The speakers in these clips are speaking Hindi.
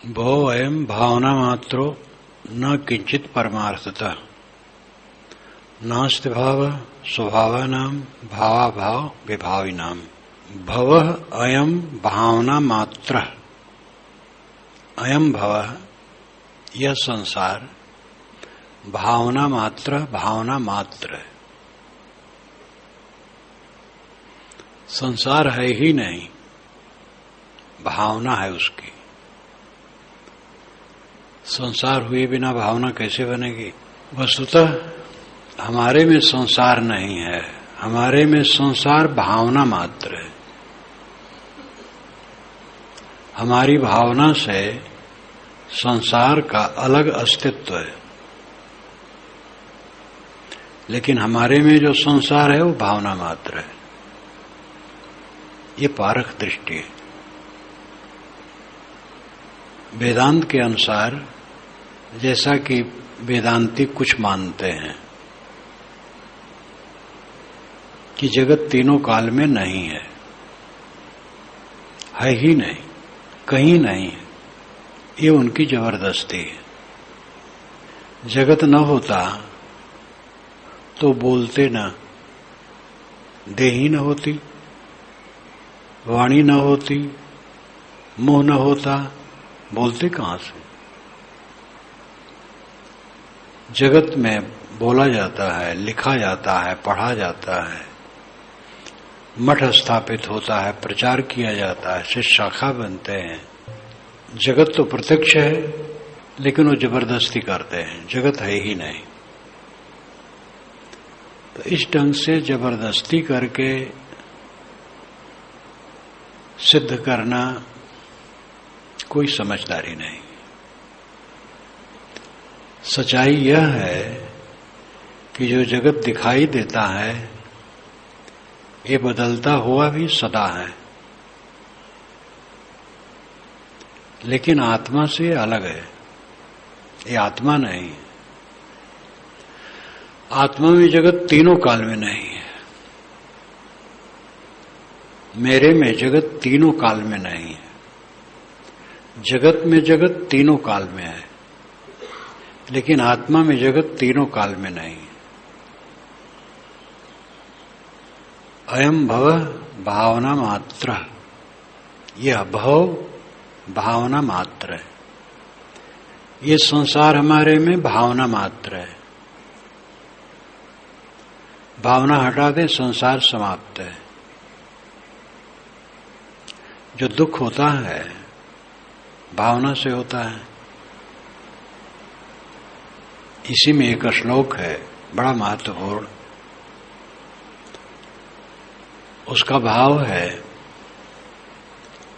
भो अयम भावना मात्रो न किंचित परमार्थतः नास्ति भाव स्वभावानाम भावाभाव विभाविनाम। भवः अयम भावना मात्र, अयम भवः यह संसार भावना मात्र है। संसार है ही नहीं, भावना है उसकी। संसार हुए बिना भावना कैसे बनेगी? वस्तुतः हमारे में संसार नहीं है, हमारे में संसार भावना मात्र है। हमारी भावना से संसार का अलग अस्तित्व है, लेकिन हमारे में जो संसार है वो भावना मात्र है। ये पारख दृष्टि है। वेदांत के अनुसार, जैसा कि वेदांती कुछ मानते हैं कि जगत तीनों काल में नहीं है ही नहीं, कहीं नहीं है, ये उनकी जबरदस्ती है। जगत न होता तो बोलते न, देही न होती, वाणी न होती, मुंह न होता, बोलते कहां से? जगत में बोला जाता है, लिखा जाता है, पढ़ा जाता है, मठ स्थापित होता है, प्रचार किया जाता है, शिष्य शाखा बनते हैं। जगत तो प्रत्यक्ष है, लेकिन वो जबरदस्ती करते हैं, जगत है ही नहीं। तो इस ढंग से जबरदस्ती करके सिद्ध करना कोई समझदारी नहीं। सच्चाई यह है कि जो जगत दिखाई देता है ये बदलता हुआ भी सदा है, लेकिन आत्मा से अलग है। ये आत्मा नहीं है। आत्मा में जगत तीनों काल में नहीं है। मेरे में जगत तीनों काल में नहीं है। जगत में जगत तीनों काल में है, लेकिन आत्मा में जगत तीनों काल में नहीं है। अयम भव भावना मात्र, यह भव भावना मात्र है। ये संसार हमारे में भावना मात्र है। भावना हटा दें, संसार समाप्त है। जो दुख होता है भावना से होता है। इसी में एक श्लोक है बड़ा महत्वपूर्ण। उसका भाव है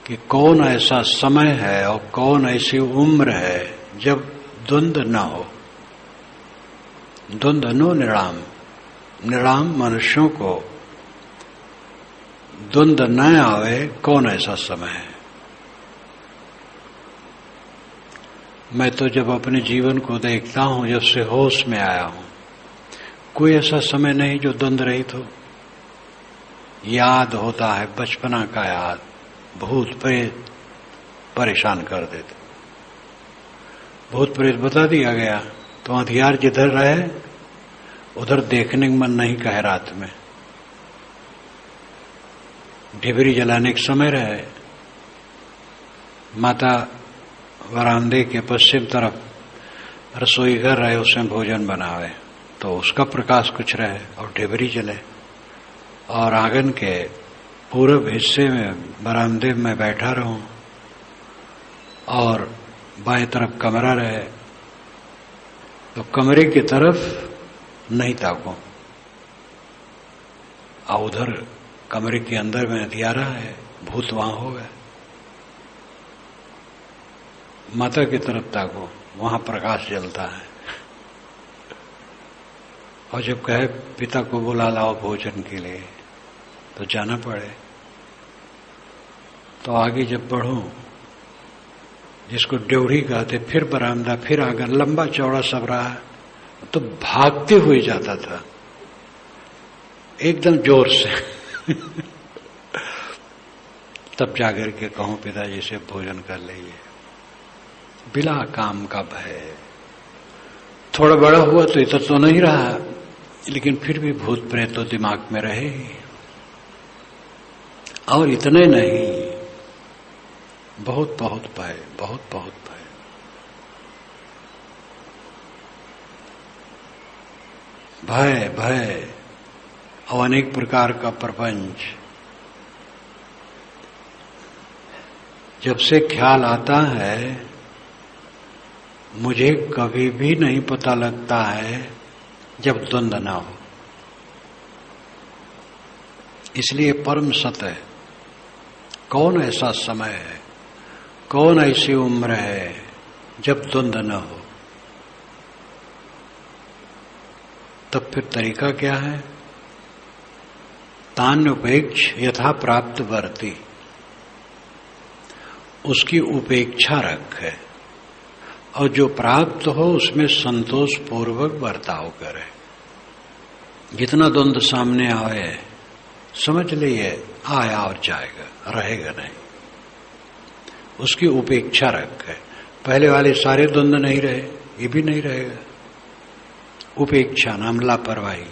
कि कौन ऐसा समय है और कौन ऐसी उम्र है जब द्वंद्व न हो। द्वंद्व नो निराम, निराम मनुष्यों को द्वंद्व न आवे, कौन ऐसा समय है? मैं तो जब अपने जीवन को देखता हूं, जब से होश में आया हूं, कोई ऐसा समय नहीं जो द्वंद्व रहित हो। याद होता है बचपना का याद, भूत प्रेत परेशान कर देते। भूत प्रेत बता दिया गया तो हथियार जिधर रहे उधर देखने का मन नहीं कहे। रात में ढिबरी जलाने के समय रहे, माता वरांदे के पश्चिम तरफ रसोई घर रहे, उसमें भोजन बनावे तो उसका प्रकाश कुछ रहे और ढिबरी जले। और आंगन के पूर्व हिस्से में बरामदे में बैठा रहूं और बाएं तरफ कमरा रहे तो कमरे की तरफ नहीं ताको, और उधर कमरे के अंदर में अंधियारा है, भूत वहां हो गए। माता की तरफ ताको, वहां प्रकाश जलता है। और जब कहे पिता को बुला लाओ भोजन के लिए तो जाना पड़े। तो आगे जब बढ़ूं, जिसको ड्योढ़ी कहते, फिर बरामदा, फिर आंगन, लंबा चौड़ा सब रहा, तो भागते हुए जाता था एकदम जोर से। तब जाकर के कहूं पिताजी से भोजन कर लीजिए। बिला काम का भय। थोड़ा बड़ा हुआ तो इतना तो नहीं रहा, लेकिन फिर भी भूत प्रेत तो दिमाग में रहे। और इतने नहीं, बहुत बहुत भय, बहुत बहुत भय। भय भय और अनेक प्रकार का प्रपंच। जब से ख्याल आता है, मुझे कभी भी नहीं पता लगता है जब द्वंद्व ना हो। इसलिए परम सत्य है। कौन ऐसा समय है, कौन ऐसी उम्र है जब द्वंद्व न हो? तब फिर तरीका क्या है? तान्युपेक्ष यथा प्राप्त वर्ती, उसकी उपेक्षा रखे और जो प्राप्त हो उसमें संतोष पूर्वक बर्ताव करे। जितना द्वंद्व सामने आए समझ लिए आया और जाएगा, रहेगा नहीं, उसकी उपेक्षा रखे। पहले वाले सारे द्वंद्व नहीं रहे, ये भी नहीं रहेगा। उपेक्षा नाम लापरवाही,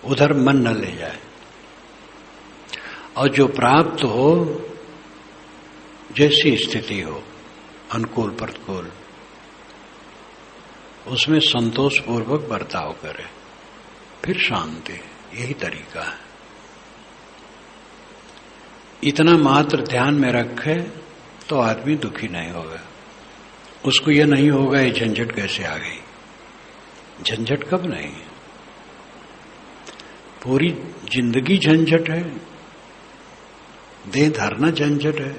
उधर मन न ले जाए। और जो प्राप्त हो, जैसी स्थिति हो, अनुकूल प्रतिकूल, उसमें संतोष पूर्वक बर्ताव करे, फिर शांति। यही तरीका है। इतना मात्र ध्यान में रखे तो आदमी दुखी नहीं होगा। उसको यह नहीं होगा ये झंझट कैसे आ गई। झंझट कब नहीं, पूरी जिंदगी झंझट है। देह धरना झंझट है,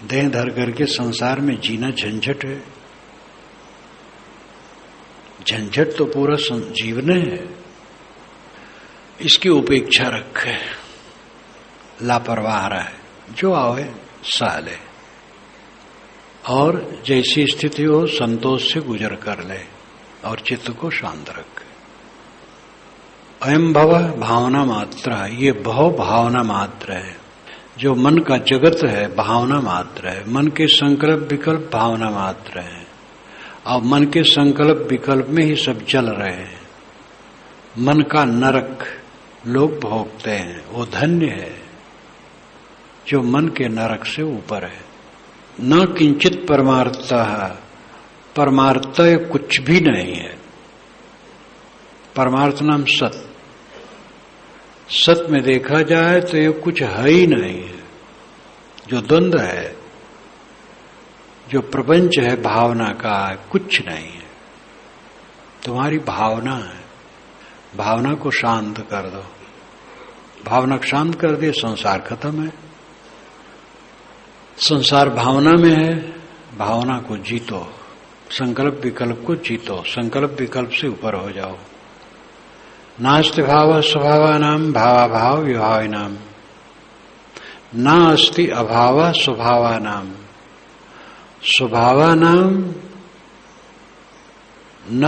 देह धर करके संसार में जीना झंझट है। झंझट तो पूरा जीवन है। इसकी उपेक्षा रखे, लापरवाह रहे, जो आवे सह ले और जैसी स्थिति हो संतोष से गुजर कर ले और चित्त को शांत रखे। अयम भव भावना मात्र है। ये भव भावना मात्र है। जो मन का जगत है भावना मात्र है। मन के संकल्प विकल्प भावना मात्र है और मन के संकल्प विकल्प में ही सब जल रहे हैं। मन का नरक लोग भोगते हैं, वो धन्य है जो मन के नरक से ऊपर है। न किंचित परमार्थतः, परमार्थ कुछ भी नहीं है। परमार्थ नाम सत। सत में देखा जाए तो ये कुछ है ही नहीं है। जो द्वंद्व है, जो प्रपंच है भावना का, कुछ नहीं है। तुम्हारी भावना है। भावना को शांत कर दो। भावना को शांत कर दे, संसार खत्म है। संसार भावना में है, भावना को जीतो। संकल्प विकल्प को जीतो, संकल्प विकल्प से ऊपर हो जाओ। नास्ति भाव स्वभावानाम भावाभाव विभाविनाम, नास्ति अभाव स्वभावानाम स्वभावानाम न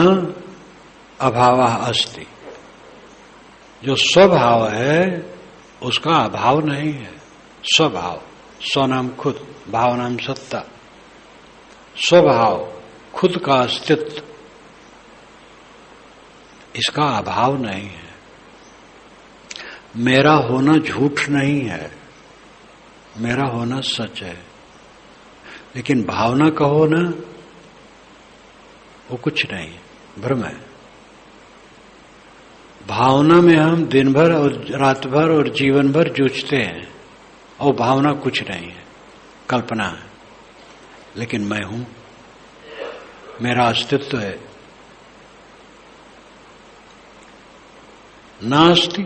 अभाव अस्ति। जो स्वभाव है उसका अभाव नहीं है। स्वभाव, स्व नाम खुद, भाव नाम सत्ता। स्वभाव खुद का अस्तित्व, इसका अभाव नहीं है। मेरा होना झूठ नहीं है, मेरा होना सच है। लेकिन भावना कहो ना, वो कुछ नहीं, भ्रम है। भावना में हम दिन भर और रात भर और जीवन भर जूझते हैं और भावना कुछ नहीं है, कल्पना है। लेकिन मैं हूं, मेरा अस्तित्व है। नास्ति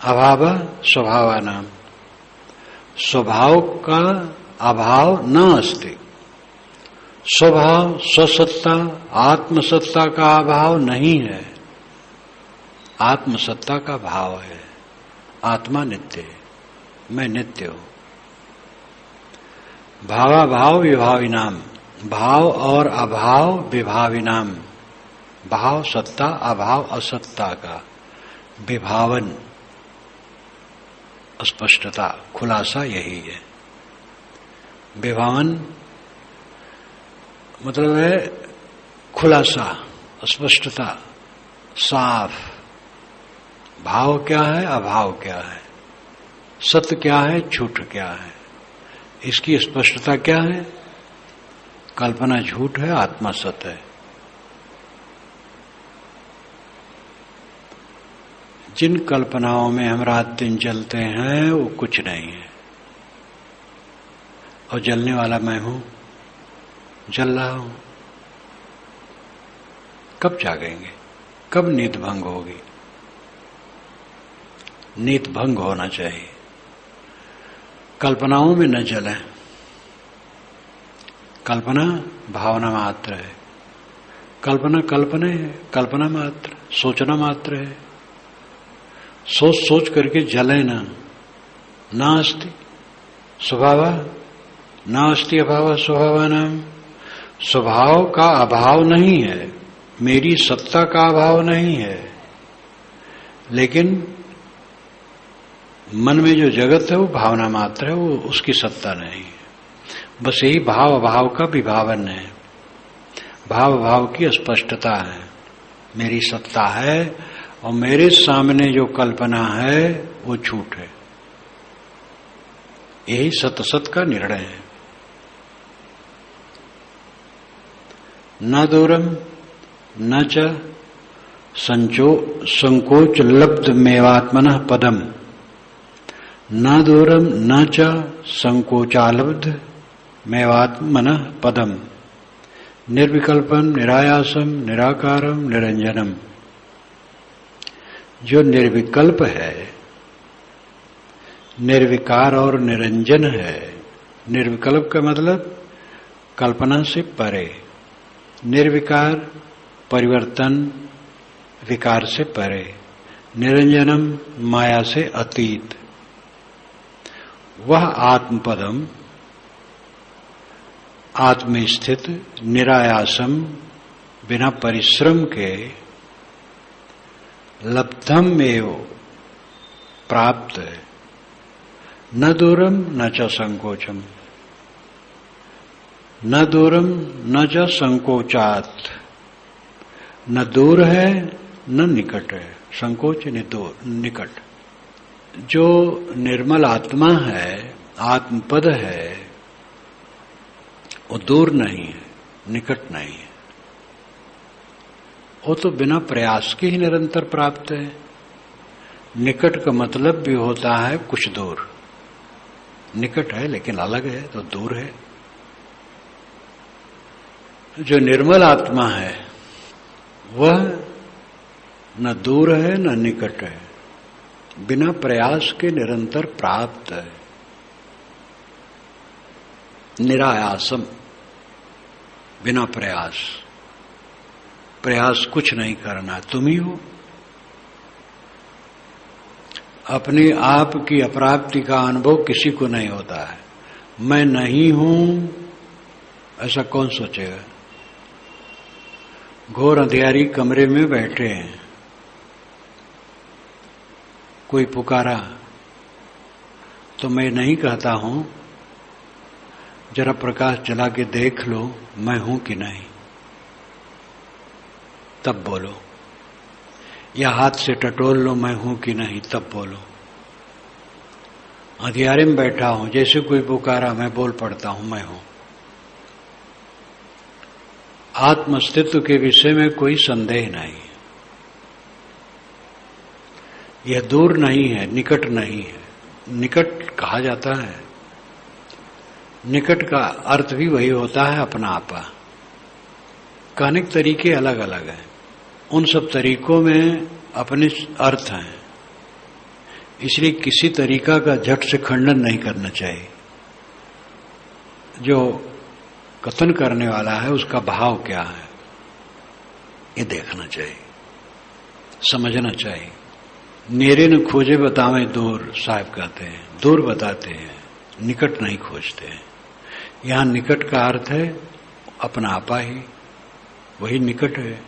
अभाव स्वभावानाम, स्वभाव का अभाव न अस्ति। स्वभाव, स्वसत्ता, आत्मसत्ता का अभाव नहीं है। आत्मसत्ता का भाव है। आत्मा नित्य है, मैं नित्य हूं। भावाभाव विभाविनाम, भाव और अभाव विभाविनाम। भाव सत्ता, अभाव असत्ता का विभावन, स्पष्टता, खुलासा यही है। विभावन मतलब है खुलासा, स्पष्टता, साफ। भाव क्या है, अभाव क्या है, सत्य क्या है, झूठ क्या है, इसकी स्पष्टता क्या है। कल्पना झूठ है, आत्मा सत्य है। जिन कल्पनाओं में हम रात दिन जलते हैं वो कुछ नहीं है, और जलने वाला मैं हूं, जल रहा हूं। कब जागेंगे, कब नींद भंग होगी? नींद भंग होना चाहिए। कल्पनाओं में न जलें। कल्पना भावना मात्र है, कल्पना कल्पना है, कल्पना मात्र, सोचना मात्र है। सोच सोच करके जले ना, नास्ति स्वभाव, नास्ति अभाव स्वभावानाम। स्वभाव का अभाव नहीं है, मेरी सत्ता का अभाव नहीं है, लेकिन मन में जो जगत है वो भावना मात्र है, वो उसकी सत्ता नहीं है। बस यही भाव अभाव का विभावन है, भाव अभाव की स्पष्टता है। मेरी सत्ता है और मेरे सामने जो कल्पना है वो झूठ है। यही सत सत का निर्णय है। न दूरम न च संकोच लब्ध मेवात्मनः पदम, न दूरम न च संकोचालब्ध मेवात्मनः पदम, निर्विकल्पम निरायासम निराकारम निरंजनम। जो निर्विकल्प है, निर्विकार और निरंजन है। निर्विकल्प का मतलब कल्पना से परे, निर्विकार परिवर्तन विकार से परे, निरंजनम माया से अतीत। वह आत्मपदम आत्म स्थित निरायासम बिना परिश्रम के लब्धम एव प्राप्त, न दूरम न च संकोचम, न दूरम न च संकोचात। न दूर है न निकट है, संकोच नहीं, दूर निकट। जो निर्मल आत्मा है, आत्मपद है, वो दूर नहीं है, निकट नहीं है। वो तो बिना प्रयास के ही निरंतर प्राप्त है। निकट का मतलब भी होता है कुछ दूर, निकट है लेकिन अलग है तो दूर है। जो निर्मल आत्मा है वह न दूर है न निकट है, बिना प्रयास के निरंतर प्राप्त है। निरायासम, बिना प्रयास, प्रयास कुछ नहीं करना, तुम ही हो। अपने आप की अप्राप्ति का अनुभव किसी को नहीं होता है। मैं नहीं हूं ऐसा कौन सोचेगा? घोर अंधियारी कमरे में बैठे हैं, कोई पुकारा तो मैं नहीं कहता हूं जरा प्रकाश जला के देख लो मैं हूं कि नहीं, तब बोलो। या हाथ से टटोल लो मैं हूं कि नहीं, तब बोलो। अंधियारे में बैठा हूं, जैसे कोई पुकारा मैं बोल पड़ता हूं मैं हूं। आत्मस्तित्व के विषय में कोई संदेह नहीं। यह दूर नहीं है, निकट नहीं है। निकट कहा जाता है, निकट का अर्थ भी वही होता है अपना आपा। कहने के तरीके अलग अलग हैं, उन सब तरीकों में अपने अर्थ हैं, इसलिए किसी तरीका का झट से खंडन नहीं करना चाहिए। जो कथन करने वाला है उसका भाव क्या है ये देखना चाहिए, समझना चाहिए। नेरे न खोजे बतावे दूर, साहब कहते हैं, दूर बताते हैं, निकट नहीं खोजते हैं। यहां निकट का अर्थ है अपना आपा ही, वही निकट है।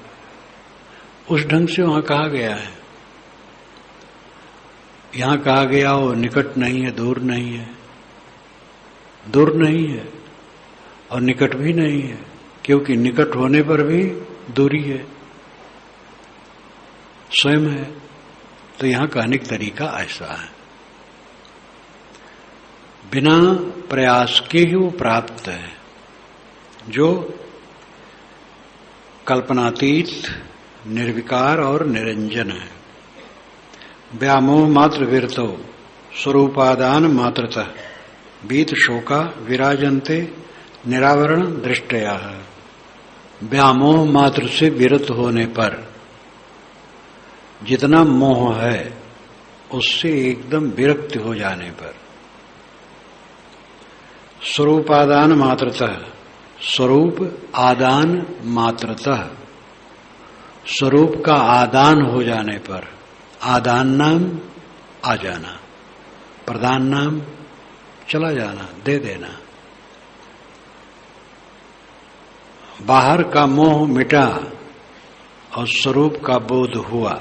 उस ढंग से वहां कहा गया है। यहां कहा गया वो निकट नहीं है, दूर नहीं है, दूर नहीं है और निकट भी नहीं है, क्योंकि निकट होने पर भी दूरी है, स्वयं है। तो यहां कहने का तरीका ऐसा है, बिना प्रयास के ही वो प्राप्त है, जो कल्पनातीत, निर्विकार और निरंजन है। व्यामोह मात्र विरतो स्वरूपादान मात्रतः बीत शोका विराजन्ते निरावरण दृष्टया। व्यामोह मात्र से विरत होने पर, जितना मोह है उससे एकदम विरक्त हो जाने पर, स्वरूपादान मात्रतः, स्वरूप आदान मात्रतः, स्वरूप का आदान हो जाने पर, आदान नाम आ जाना, प्रदान नाम चला जाना, दे देना। बाहर का मोह मिटा और स्वरूप का बोध हुआ,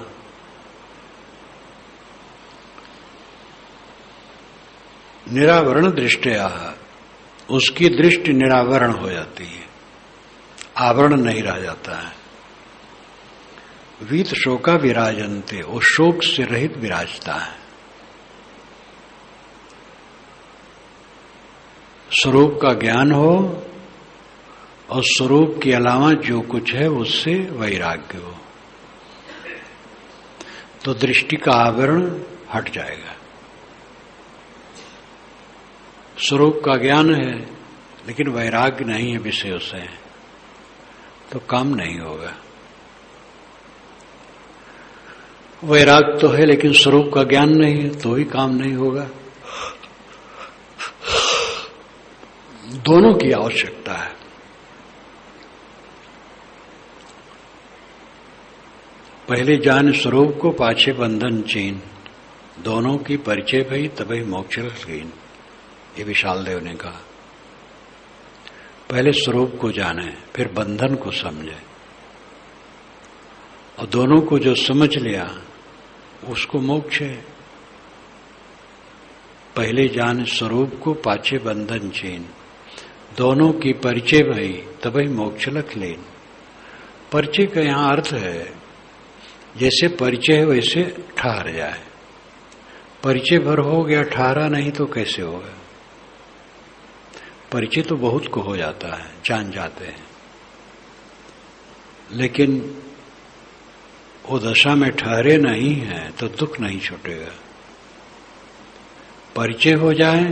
निरावरण दृष्टया, उसकी दृष्टि निरावरण हो जाती है, आवरण नहीं रह जाता है। वीत शोका विराजन्ते, वो शोक से रहित विराजता है। स्वरूप का ज्ञान हो और स्वरूप के अलावा जो कुछ है उससे वैराग्य हो, तो दृष्टि का आवरण हट जाएगा। स्वरूप का ज्ञान है लेकिन वैराग्य नहीं है विषयों से, तो काम नहीं होगा। वैराग्य तो है लेकिन स्वरूप का ज्ञान नहीं है, तो ही काम नहीं होगा। दोनों की आवश्यकता है। पहले जान स्वरूप को पाछे बंधन चीन, दोनों की परिचय भई तभी मोक्ष रसगीन, ये विशाल देव ने कहा। पहले स्वरूप को जाने, फिर बंधन को समझे, और दोनों को जो समझ लिया उसको मोक्ष है। पहले जान स्वरूप को पाछे बंधन चीन, दोनों की परिचय भई तभी मोक्ष लख लेन। परिचय का यहां अर्थ है, जैसे परिचय है वैसे ठहर जाए। परिचय भर हो गया, ठहरा नहीं तो कैसे होगा। परिचय तो बहुत को हो जाता है, जान जाते हैं, लेकिन वो दशा में ठहरे नहीं है तो दुख नहीं छूटेगा। परिचय हो जाए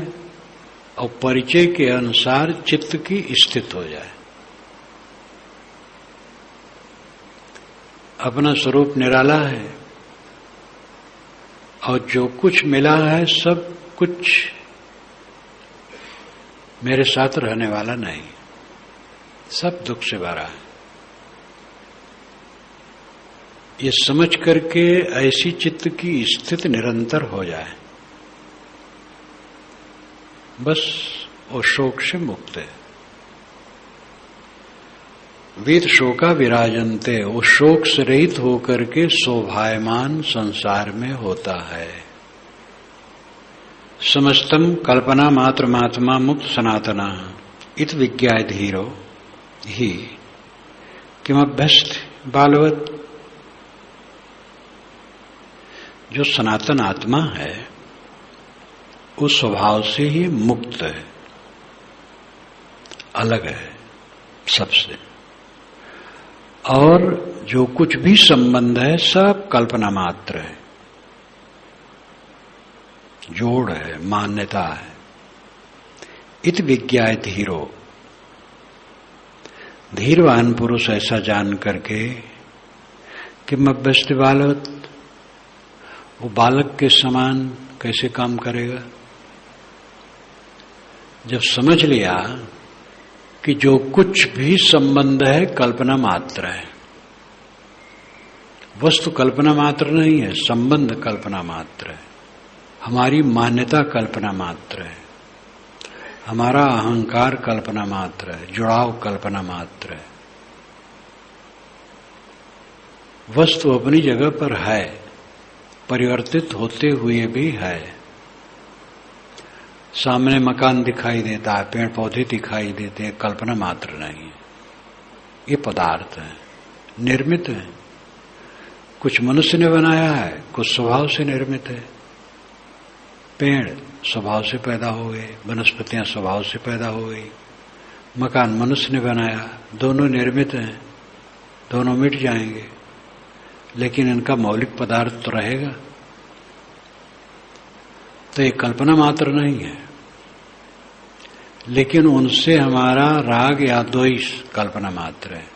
और परिचय के अनुसार चित्त की स्थिति हो जाए। अपना स्वरूप निराला है और जो कुछ मिला है सब कुछ मेरे साथ रहने वाला नहीं, सब दुख से भरा है। ये समझ करके ऐसी चित्त की स्थिति निरंतर हो जाए, बस वो शोक से मुक्त है। वीत शोका विराजन्ते, वो शोक से रहित होकर के शोभायमान संसार में होता है। समस्तम कल्पना मात्र महात्मा मुक्त सनातना इत विज्ञाय धीरो ही किमभ्यस्त बालवत। जो सनातन आत्मा है उस स्वभाव से ही मुक्त है, अलग है सबसे, और जो कुछ भी संबंध है सब कल्पना मात्र है, जोड़ है, मान्यता है। इत विज्ञाय धीरो, धीरवान पुरुष ऐसा जान करके कि मभ्यस्त बालवत, वो बालक के समान कैसे काम करेगा। जब समझ लिया कि जो कुछ भी संबंध है कल्पना मात्र है, वस्तु कल्पना मात्र नहीं है, संबंध कल्पना मात्र है, हमारी मान्यता कल्पना मात्र है, हमारा अहंकार कल्पना मात्र है, जुड़ाव कल्पना मात्र है। वस्तु अपनी जगह पर है, परिवर्तित होते हुए भी है। सामने मकान दिखाई देता है, पेड़ पौधे दिखाई देते हैं, कल्पना मात्र नहीं है। ये पदार्थ है, निर्मित है। कुछ मनुष्य ने बनाया है, कुछ स्वभाव से निर्मित है। पेड़ स्वभाव से पैदा हो गए, वनस्पतियां स्वभाव से पैदा हो गई, मकान मनुष्य ने बनाया, दोनों निर्मित हैं, दोनों मिट जाएंगे, लेकिन इनका मौलिक पदार्थ तो रहेगा। तो ये कल्पना मात्र नहीं है, लेकिन उनसे हमारा राग या द्वेष कल्पना मात्र है,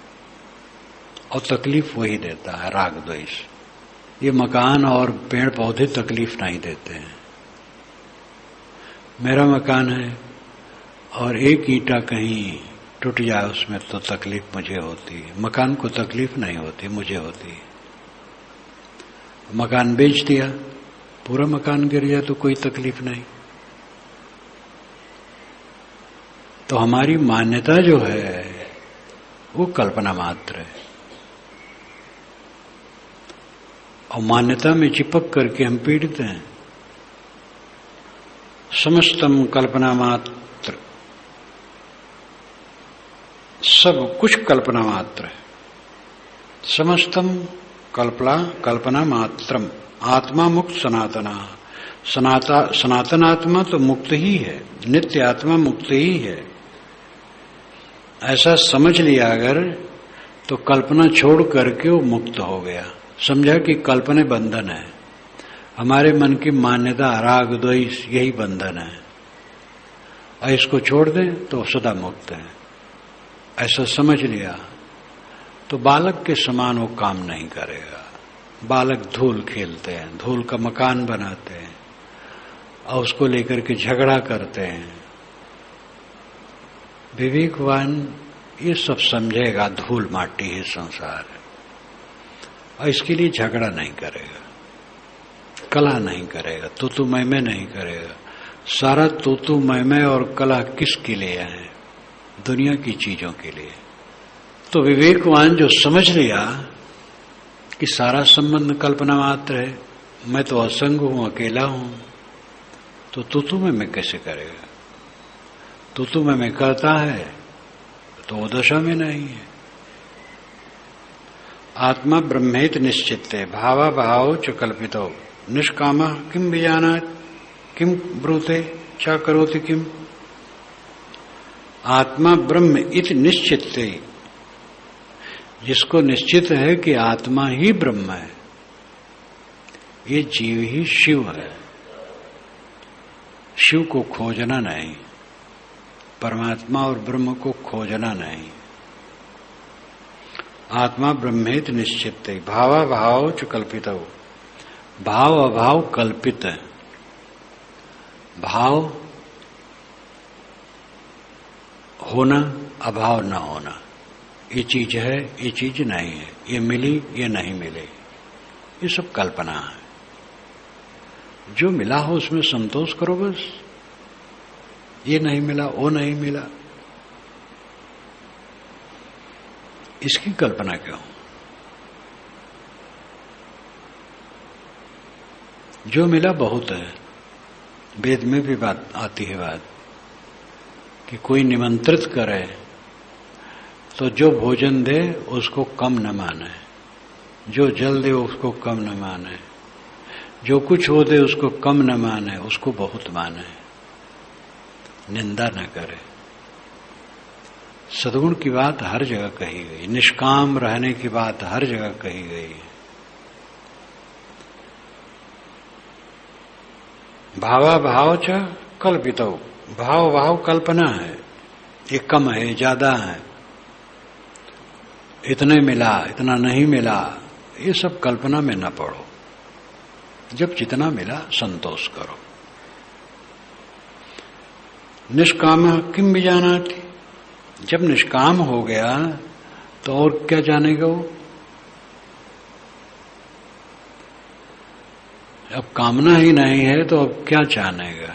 और तकलीफ वही देता है, राग द्वेष। ये मकान और पेड़ पौधे तकलीफ नहीं देते हैं। मेरा मकान है और एक ईंटा कहीं टूट जाए उसमें तो तकलीफ मुझे होती है, मकान को तकलीफ नहीं होती, मुझे होती है। मकान बेच दिया, पूरा मकान गिर जाए तो कोई तकलीफ नहीं। तो हमारी मान्यता जो है वो कल्पना मात्र है, और मान्यता में चिपक करके हम पीड़ित हैं। समस्तम कल्पना मात्र, सब कुछ कल्पना मात्र है। समस्तम कल्पना मात्रम, आत्मा मुक्त सनातना। सनातन आत्मा तो मुक्त ही है, नित्य आत्मा मुक्त ही है। ऐसा समझ लिया अगर, तो कल्पना छोड़ करके वो मुक्त हो गया। समझा कि कल्पना बंधन है, हमारे मन की मान्यता राग द्वेष यही बंधन है, और इसको छोड़ दें तो सदा मुक्त है। ऐसा समझ लिया तो बालक के समान वो काम नहीं करेगा। बालक धूल खेलते हैं, धूल का मकान बनाते हैं और उसको लेकर के झगड़ा करते हैं। विवेकवान ये सब समझेगा, धूल माटी है संसार, और इसके लिए झगड़ा नहीं करेगा, कला नहीं करेगा, तू मैं नहीं करेगा। सारा तू मैं और कला किसके लिए है? दुनिया की चीजों के लिए। तो विवेकवान जो समझ लिया कि सारा संबंध कल्पना मात्र है, मैं तो असंग हूं, अकेला हूं, तो तू मैं कैसे करेगा? तू मैं करता है तो वो दशा में नहीं है। आत्मा ब्रह्मेत निश्चित्ते भावा भाव च कल्पितो निष्काम किम बीजानात् किम ब्रूते च करोति किम। आत्मा ब्रह्म इति निश्चित्ते, जिसको निश्चित है कि आत्मा ही ब्रह्म है, ये जीव ही शिव है। शिव को खोजना नहीं, परमात्मा और ब्रह्म को खोजना नहीं। आत्मा ब्रह्मेत निश्चित भावा भाव च कल्पित। भाव अभाव कल्पित है। भाव होना, अभाव न होना, ये चीज है, ये चीज नहीं है, ये मिली, ये नहीं मिले, ये सब कल्पना है। जो मिला हो उसमें संतोष करो बस। ये नहीं मिला, वो नहीं मिला, इसकी कल्पना क्यों? जो मिला बहुत है। वेद में भी बात आती है, बात कि कोई निमंत्रित करे तो जो भोजन दे उसको कम न माने, जो जल दे उसको कम न माने, जो कुछ हो दे उसको कम न माने, उसको बहुत माने, निंदा न करे। सद्गुण की बात हर जगह कही गई, निष्काम रहने की बात हर जगह कही गई। भावा भाव च कल्पितो, भाव भाव कल्पना है। ये कम है, ज्यादा है, इतने मिला, इतना नहीं मिला, ये सब कल्पना में न पड़ो। जब जितना मिला संतोष करो। निष्काम किम भी जाना थी, जब निष्काम हो गया तो और क्या जानेगा वो? अब कामना ही नहीं है तो अब क्या जानेगा?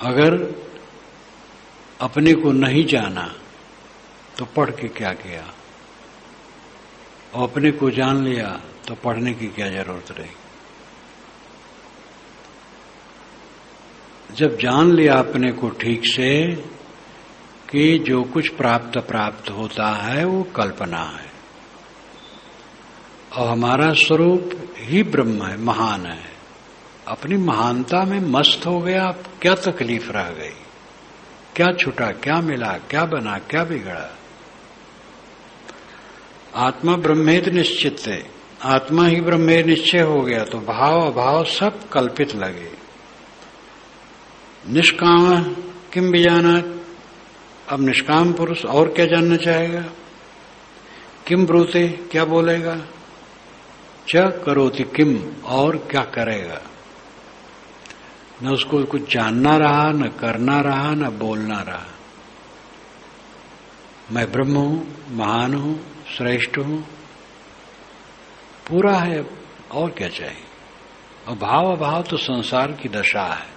अगर अपने को नहीं जाना तो पढ़ के क्या किया, और अपने को जान लिया तो पढ़ने की क्या जरूरत रही? जब जान लिया अपने को ठीक से कि जो कुछ प्राप्त होता है वो कल्पना है और हमारा स्वरूप ही ब्रह्म है, महान है, अपनी महानता में मस्त हो गया। अब क्या तकलीफ रह गई, क्या छूटा, क्या मिला, क्या बना, क्या बिगड़ा। आत्मा ब्रह्मेत निश्चित है, आत्मा ही ब्रह्मे निश्चय हो गया तो भाव अभाव सब कल्पित लगे। निष्काम किम बीजाना, अब निष्काम पुरुष और क्या जानना चाहेगा। किम ब्रूते, क्या बोलेगा। च करोति किम, और क्या करेगा। न उसको कुछ जानना रहा, न करना रहा, न बोलना रहा। मैं ब्रह्म हूं, महान हूं, श्रेष्ठ हूं, पूरा है, और क्या चाहिए। और भाव अभाव तो संसार की दशा है,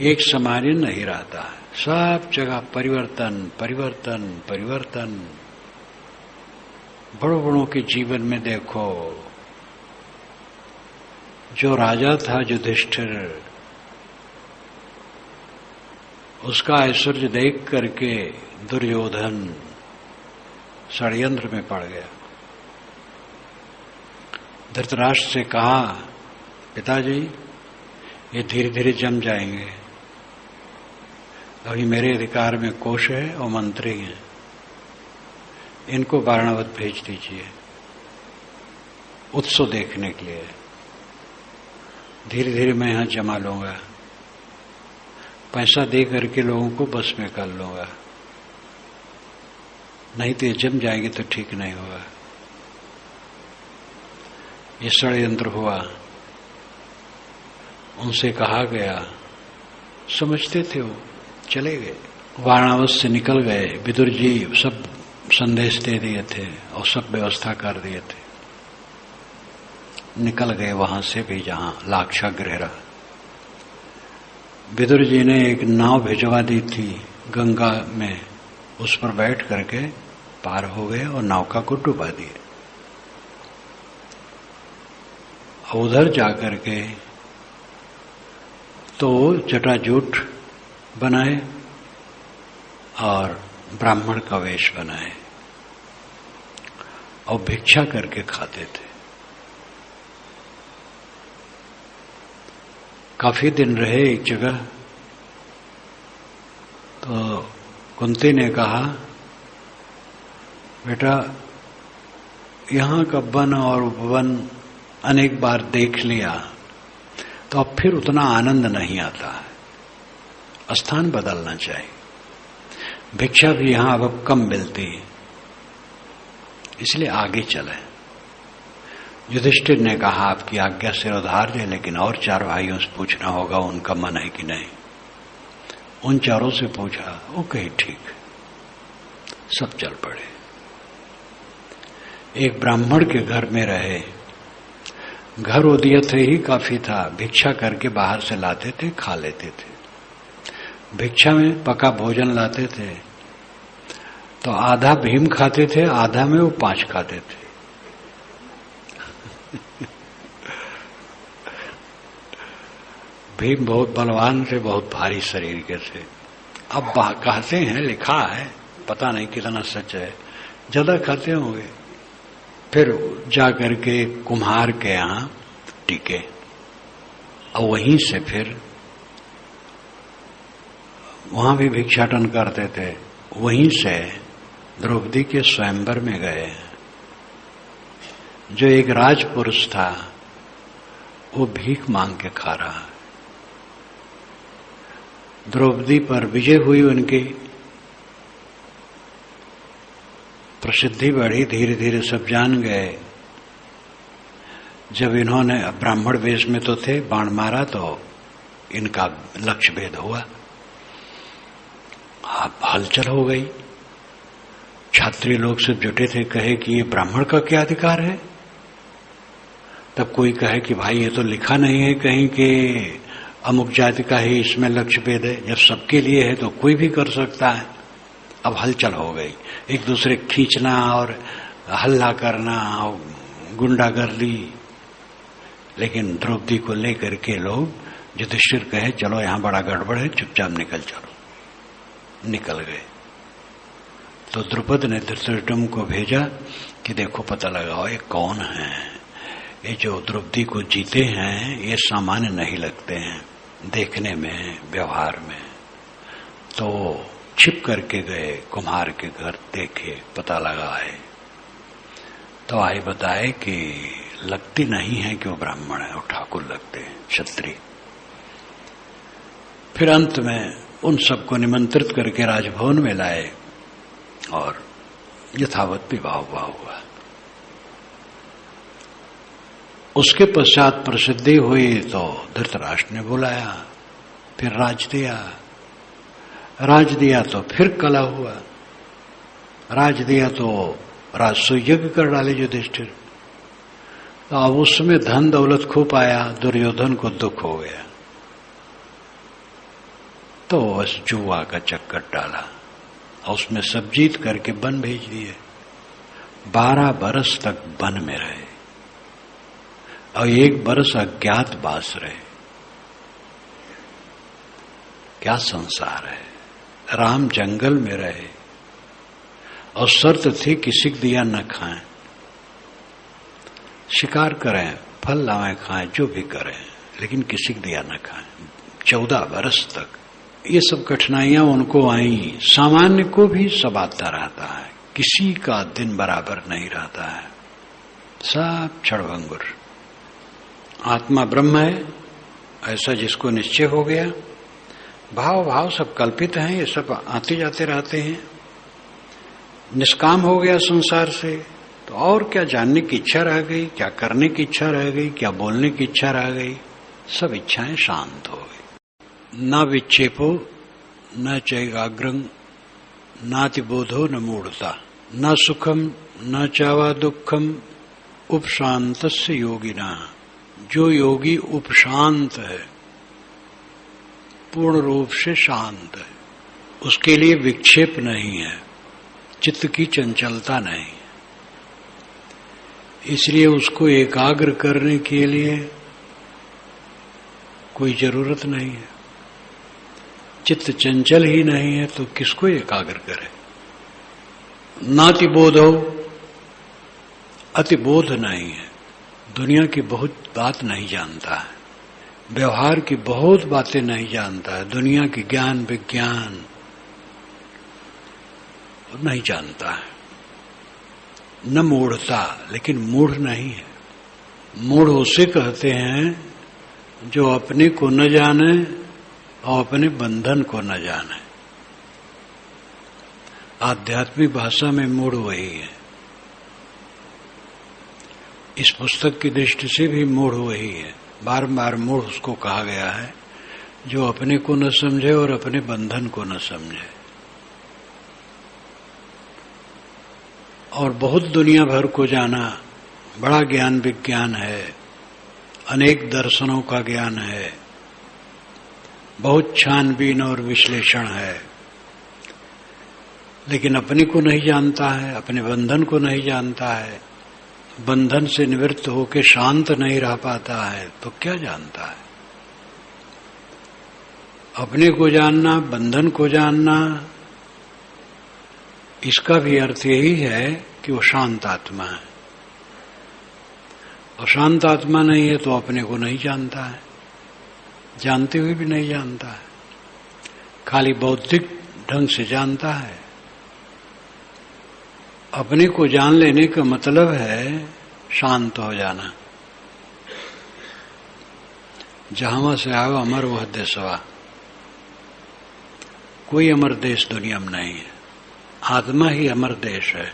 एक समान नहीं रहता है, सब जगह परिवर्तन परिवर्तन परिवर्तन। बड़ों बड़ों के जीवन में देखो, जो राजा था युधिष्ठिर, उसका ऐश्वर्य देख करके दुर्योधन षड्यंत्र में पड़ गया। धृतराष्ट्र से कहा, पिताजी ये धीरे धीरे जम जाएंगे, अभी मेरे अधिकार में कोश है और मंत्री हैं, इनको वाराणवत भेज दीजिए उत्सव देखने के लिए। धीरे धीरे मैं यहां जमा लूंगा, पैसा दे करके लोगों को बस में कर लूंगा, नहीं तो ये जम जाएंगे तो ठीक नहीं होगा। ये षड्यंत्र हुआ, उनसे कहा गया, समझते थे वो, चले गए। वाराणसी से निकल गए। विदुर जी सब संदेश दे दिए थे और सब व्यवस्था कर दिए थे। निकल गए वहां से भी जहां लाक्षागृह रहा। विदुर जी ने एक नाव भिजवा दी थी गंगा में, उस पर बैठ करके पार हो गए और नौका को डुबा दिए। उधर जाकर के तो जटाजूट बनाए और ब्राह्मण का वेश बनाए और भिक्षा करके खाते थे। काफी दिन रहे एक जगह। तो कुंती ने कहा, बेटा यहां का वन और उपवन अनेक बार देख लिया तो अब फिर उतना आनंद नहीं आता है, स्थान बदलना चाहिए। भिक्षा भी यहां अब कम मिलती है, इसलिए आगे चले। युधिष्ठिर ने कहा, आपकी आज्ञा सिरोधार है, लेकिन और 4 भाइयों से पूछना होगा उनका मन है कि नहीं। उन 4 से पूछा, वो कही ठीक, सब चल पड़े। एक ब्राह्मण के घर में रहे। घर उदियत ही काफी था, भिक्षा करके बाहर से लाते थे, खा लेते थे। भिक्षा में पका भोजन लाते थे तो आधा भीम खाते थे, आधा में वो 5 खाते थे। भीम बहुत बलवान थे, बहुत भारी शरीर के थे। अब कहते हैं, लिखा है, पता नहीं कितना सच है, ज्यादा खाते होंगे। फिर जाकर के कुम्हार के यहां टिके और वहीं से फिर वहां भी भिक्षाटन करते थे। वहीं से द्रौपदी के स्वयंवर में गए। जो एक राजपुरुष था वो भीख मांग के खा रहा। द्रौपदी पर विजय हुई, उनकी प्रसिद्धि बढ़ी, धीरे धीरे सब जान गए। जब इन्होंने ब्राह्मण वेश में तो थे, बाण मारा तो इनका लक्ष्य भेद हुआ। अब हलचल हो गई। छात्री लोग सब जुटे थे, कहे कि ये ब्राह्मण का क्या अधिकार है। तब कोई कहे कि भाई ये तो लिखा नहीं है कहीं कि अमुक जाति का ही इसमें लक्ष्य भेद है। जब सबके लिए है तो कोई भी कर सकता है। अब हलचल हो गई, एक दूसरे खींचना और हल्ला करना और गुंडागर्दी। लेकिन द्रौपदी को लेकर के लोग युधिष्ठिर कहे चलो यहां बड़ा गड़बड़ है, चुपचाप निकल चलो। निकल गए तो द्रुपद ने धृतराष्ट्र को भेजा कि देखो पता लगाओ ये कौन है, ये जो द्रौपदी को जीते हैं ये सामान्य नहीं लगते हैं देखने में, व्यवहार में। तो छिप करके गए कुम्हार के घर, देखे, पता लगाए तो आए बताए कि लगती नहीं है कि वो ब्राह्मण है, वो ठाकुर लगते हैं, क्षत्रिय। फिर अंत में उन सबको निमंत्रित करके राजभवन में लाए और यथावत विवाह हुआ। उसके पश्चात प्रसिद्धि हुई तो धृतराष्ट्र ने बुलाया, फिर राज दिया तो फिर कला हुआ, राज दिया तो राजसू यज्ञ कर डाले युधिष्ठिर। तो अब उसमें धन दौलत खूब आया, दुर्योधन को दुख हो गया तो बस जुआ का चक्कर डाला और उसमें सब जीत करके वन भेज दिए। 12 बरस तक वन में रहे और 1 बरस अज्ञातवास रहे। क्या संसार है। राम जंगल में रहे और शर्त थी किसी को दिया न खाएं, शिकार करें, फल लाएं, खाएं, जो भी करें, लेकिन किसी को दिया न खाएं। 14 बरस तक ये सब कठिनाइयां उनको आई। सामान्य को भी सब आता रहता है, किसी का दिन बराबर नहीं रहता है, सब क्षणभंगुर। आत्मा ब्रह्म है ऐसा जिसको निश्चय हो गया, भाव सब कल्पित हैं, ये सब आते जाते रहते हैं, निष्काम हो गया संसार से, तो और क्या जानने की इच्छा रह गई, क्या करने की इच्छा रह गई, क्या बोलने की इच्छा रह गई, सब इच्छाएं शांत हो गई। न विक्षेपो न चैगाग्रं नातिबोधो न मूढ़ता, न सुखम न चावा दुखम उपशांतस्य योगिना। जो योगी उपशांत है, पूर्ण रूप से शांत है, उसके लिए विक्षेप नहीं है, चित्त की चंचलता नहीं, इसलिए उसको एकाग्र करने के लिए कोई जरूरत नहीं है। चित्त चंचल ही नहीं है तो किसको एकाग्र करे। नातिबोधो, अतिबोध नहीं है, दुनिया की बहुत बात नहीं जानता है, व्यवहार की बहुत बातें नहीं जानता है, दुनिया की ज्ञान विज्ञान नहीं जानता है। न मूढ़ता, लेकिन मूढ़ नहीं है। मूढ़ उसे कहते हैं जो अपने को न जाने और अपने बंधन को न जाने। आध्यात्मिक भाषा में मूढ़ वही है, इस पुस्तक की दृष्टि से भी मूढ़ वही है। बार बार मूढ़ उसको कहा गया है जो अपने को न समझे और अपने बंधन को न समझे। और बहुत दुनिया भर को जाना, बड़ा ज्ञान विज्ञान है, अनेक दर्शनों का ज्ञान है, बहुत छानबीन और विश्लेषण है, लेकिन अपने को नहीं जानता है, अपने बंधन को नहीं जानता है, बंधन से निवृत्त होकर शांत नहीं रह पाता है, तो क्या जानता है। अपने को जानना, बंधन को जानना, इसका भी अर्थ यही है कि वो शांत आत्मा है। और शांत आत्मा नहीं है तो अपने को नहीं जानता है, जानते हुए भी नहीं जानता है, खाली बौद्धिक ढंग से जानता है। अपने को जान लेने का मतलब है शांत हो जाना। जहां से आओ अमर वह देशवा, कोई अमर देश दुनिया में नहीं है, आत्मा ही अमर देश है।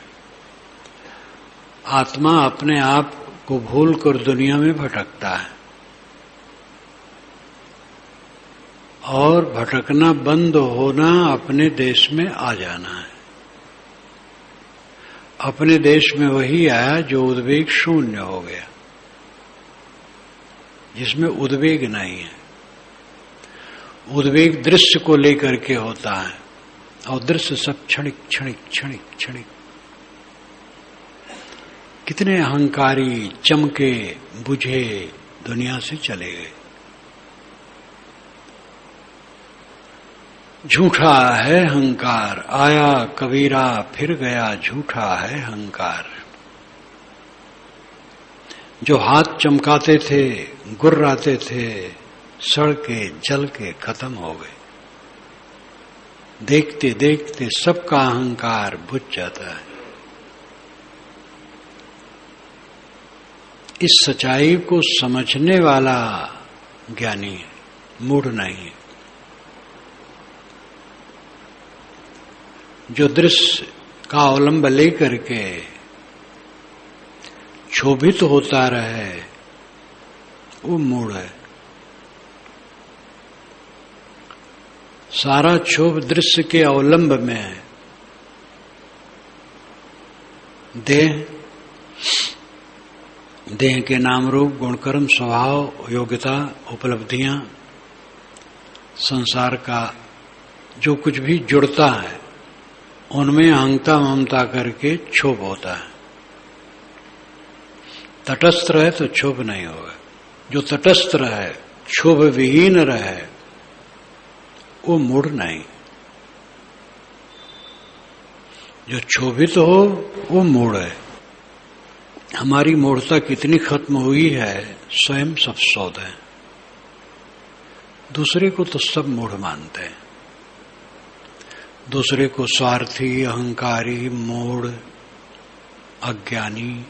आत्मा अपने आप को भूल कर दुनिया में भटकता है और भटकना बंद होना अपने देश में आ जाना है। अपने देश में वही आया जो उद्वेग शून्य हो गया, जिसमें उद्वेग नहीं है। उद्वेग दृश्य को लेकर के होता है और दृश्य सब क्षणिक क्षणिक क्षणिक क्षणिक। कितने अहंकारी चमके बुझे दुनिया से चले गए, झूठा है अहंकार, आया कबीरा फिर गया, झूठा है अहंकार। जो हाथ चमकाते थे, गुर्राते थे, सड़ के जल के खत्म हो गए। देखते देखते सबका अहंकार बुझ जाता है। इस सच्चाई को समझने वाला ज्ञानी है, मूढ़ नहीं है। जो दृश्य का अवलंब लेकर के क्षोभित होता रहे, वो मूढ़ है। सारा क्षोभ दृश्य के अवलंब में है। देह के नाम रूप गुणकर्म स्वभाव योग्यता उपलब्धियां संसार का जो कुछ भी जुड़ता है उनमें अहंता ममता करके क्षोभ होता है। तटस्थ रहे तो क्षोभ नहीं होगा। जो तटस्थ रहे, क्षोभ विहीन रहे, वो मूढ़ नहीं। जो क्षोभित हो वो मूढ़ है। हमारी मूढ़ता कितनी खत्म हुई है, स्वयं सब सौध है। दूसरे को तो सब मूढ़ मानते हैं। दूसरे को स्वार्थी, अहंकारी, मूढ़, अज्ञानी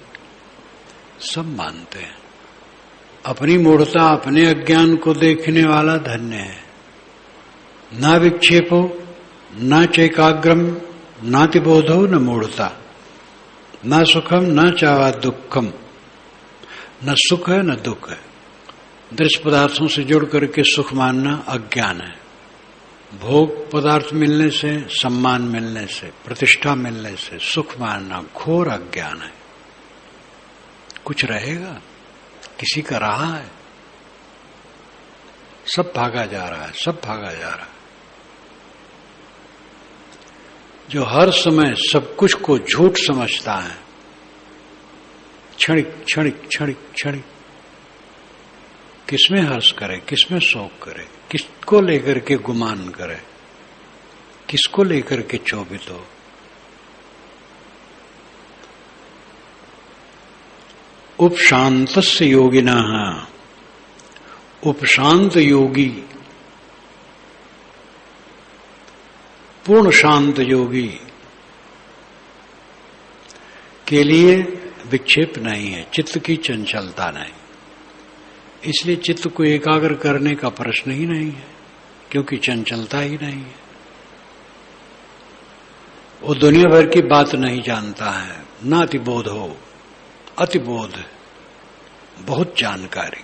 सब मानते हैं। अपनी मूढ़ता, अपने अज्ञान को देखने वाला धन्य है। न विक्षेपो न चैकाग्रम नातिबोधो न मूढ़ता, न सुखम न चावा दुखम, न सुख है न दुख है। दृश्य पदार्थों से जुड़ करके सुख मानना अज्ञान है। भोग पदार्थ मिलने से, सम्मान मिलने से, प्रतिष्ठा मिलने से सुख मानना घोर अज्ञान है। कुछ रहेगा? किसी का रहा है? सब भागा जा रहा है, सब भागा जा रहा है। जो हर समय सब कुछ को झूठ समझता है, क्षणिक क्षणिक क्षणिक क्षणिक, किसमें हर्ष करे, किसमें शोक करे, किसको लेकर के गुमान करे, किसको लेकर के क्षोभित हो। उपशांतस्य योगिनः, उपशांत योगी, पूर्ण शांत योगी के लिए विक्षेप नहीं है, चित्त की चंचलता नहीं। इसलिए चित्त को एकाग्र करने का प्रश्न ही नहीं है, क्योंकि चंचलता ही नहीं है। वो दुनिया भर की बात नहीं जानता है। न अतिबोध हो, अतिबोध, बहुत जानकारी,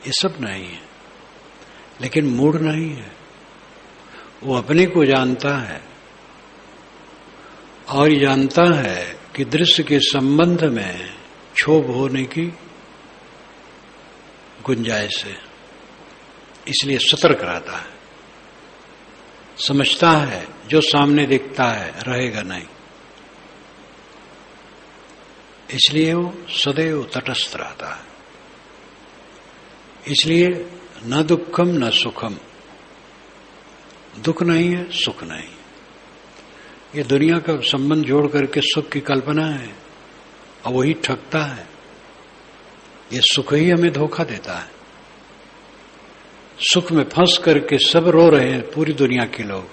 ये सब नहीं है। लेकिन मूढ़ नहीं है। वो अपने को जानता है और जानता है कि दृश्य के संबंध में क्षोभ होने की गुंजाइश है, इसलिए सतर्क रहता है। समझता है जो सामने दिखता है रहेगा नहीं, इसलिए वो सदैव तटस्थ रहता है। इसलिए न दुखम न सुखम, दुख नहीं है, सुख नहीं। ये दुनिया का संबंध जोड़ करके सुख की कल्पना है और वही ठगता है। ये सुख ही हमें धोखा देता है। सुख में फंस करके सब रो रहे हैं, पूरी दुनिया के लोग।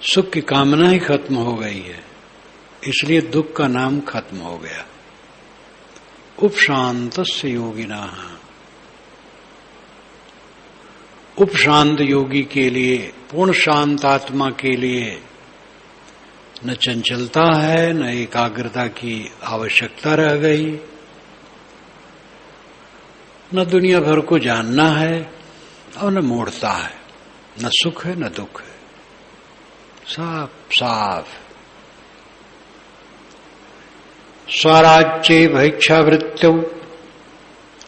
सुख की कामना ही खत्म हो गई है, इसलिए दुख का नाम खत्म हो गया। उपशांतस्य योगिनः, उपशांत योगी के लिए, पूर्ण शांत आत्मा के लिए न चंचलता है, न एकाग्रता की आवश्यकता रह गई, न दुनिया भर को जानना है और न मूढ़ता है, न सुख है न दुख है, साफ साफ। स्वराज्ये भैक्षावृत्तौ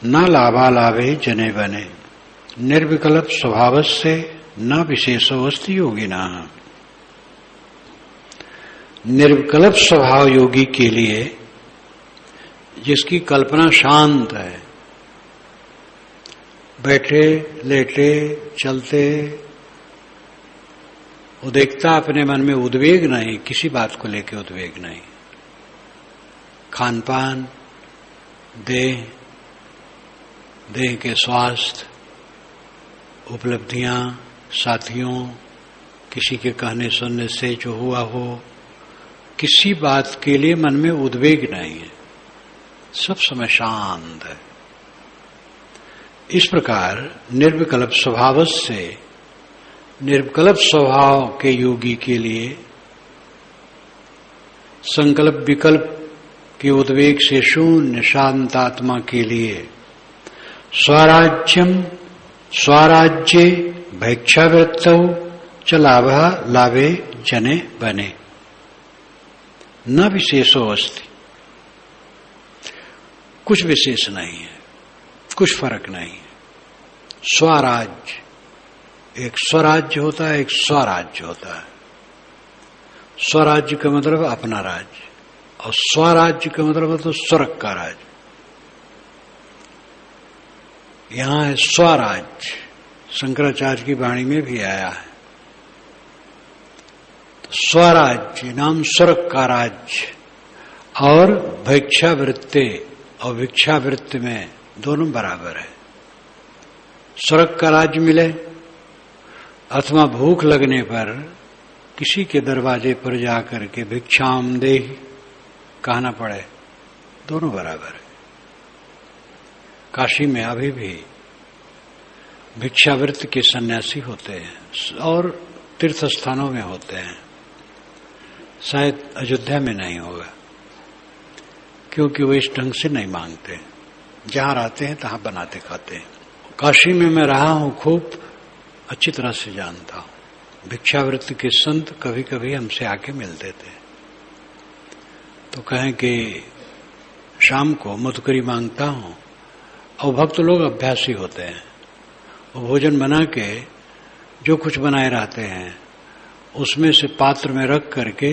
न लाभालाभे जने बने, निर्विकल्प स्वभाव से न विशेषो अस्ति योगिनः। निर्विकल्प स्वभाव योगी के लिए, जिसकी कल्पना शांत है, बैठे लेटे चलते उद्वेगता अपने मन में उद्वेग नहीं, किसी बात को लेकर उद्वेग नहीं। खान-पान, देह के स्वास्थ्य, उपलब्धियां, साथियों, किसी के कहने सुनने से जो हुआ हो, किसी बात के लिए मन में उद्वेग नहीं है, सब समय शांत है। इस प्रकार निर्विकल्प स्वभाव से निर्विकल्प स्वभाव के योगी के लिए संकल्प विकल्प के उद्वेग से शून्य शांतात्मा के लिए स्वराज्य भैक्षावृत्तौ च लाभे जने बने न विशेषो अस्ति। कुछ विशेष नहीं है, कुछ फर्क नहीं है। स्वराज्य, एक स्वराज्य होता है, एक स्वराज्य होता है। स्वराज्य का मतलब अपना राज्य, और स्वराज्य का मतलब तो स्वर्ग का राज्य। यहां है स्वराज्य, शंकराचार्य की वाणी में भी आया है। तो स्वराज्य नाम स्वर्ग का राज्य, और भिक्षावृत्ति और भिक्षावृत्ति में दोनों बराबर है। स्वर्ग का राज्य मिले अथवा भूख लगने पर किसी के दरवाजे पर जाकर के भिक्षाम देहि कहना पड़े, दोनों बराबर है। काशी में अभी भी भिक्षावृत्ति के सन्यासी होते हैं और तीर्थ स्थानों में होते हैं। शायद अयोध्या में नहीं होगा, क्योंकि वो इस ढंग से नहीं मांगते। जहां रहते हैं तहां बनाते खाते हैं। काशी में मैं रहा हूं, खूब अच्छी तरह से जानता हूं। भिक्षावृत्ति के संत कभी कभी हमसे आके मिलते थे, तो कहें कि शाम को मधुकरी मांगता हूं। और भक्त लोग अभ्यासी होते हैं, वो भोजन बना के जो कुछ बनाए रहते हैं उसमें से पात्र में रख करके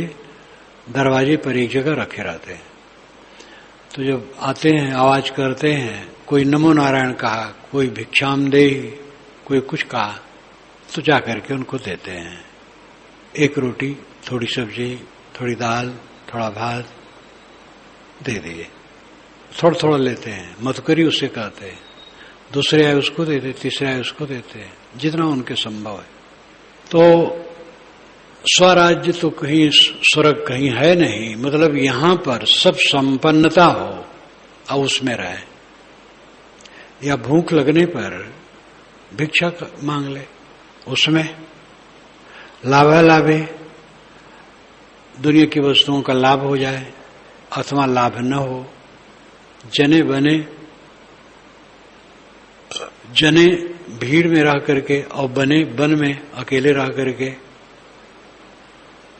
दरवाजे पर एक जगह रखे रहते हैं। तो जब आते हैं आवाज करते हैं, कोई नमो नारायण कहा, कोई भिक्षाम देहि, कोई कुछ कहा, तो जाकर के उनको देते हैं। एक रोटी, थोड़ी सब्जी, थोड़ी दाल, थोड़ा भात दे दिए। थोड़ा थोड़ा लेते हैं। मधुकरी उसे कहते हैं। दूसरे आए उसको देते, तीसरे आए उसको देते हैं, जितना उनके संभव है। तो स्वराज्य तो कहीं स्वर्ग कहीं है नहीं, मतलब यहां पर सब संपन्नता हो और उसमें रहे। या भूख लगने पर भिक्षा मांग ले, उसमें लाभे दुनिया की वस्तुओं का लाभ हो जाए अथवा लाभ न हो। जने बने, जने भीड़ में रह करके और बने वन में अकेले रह करके।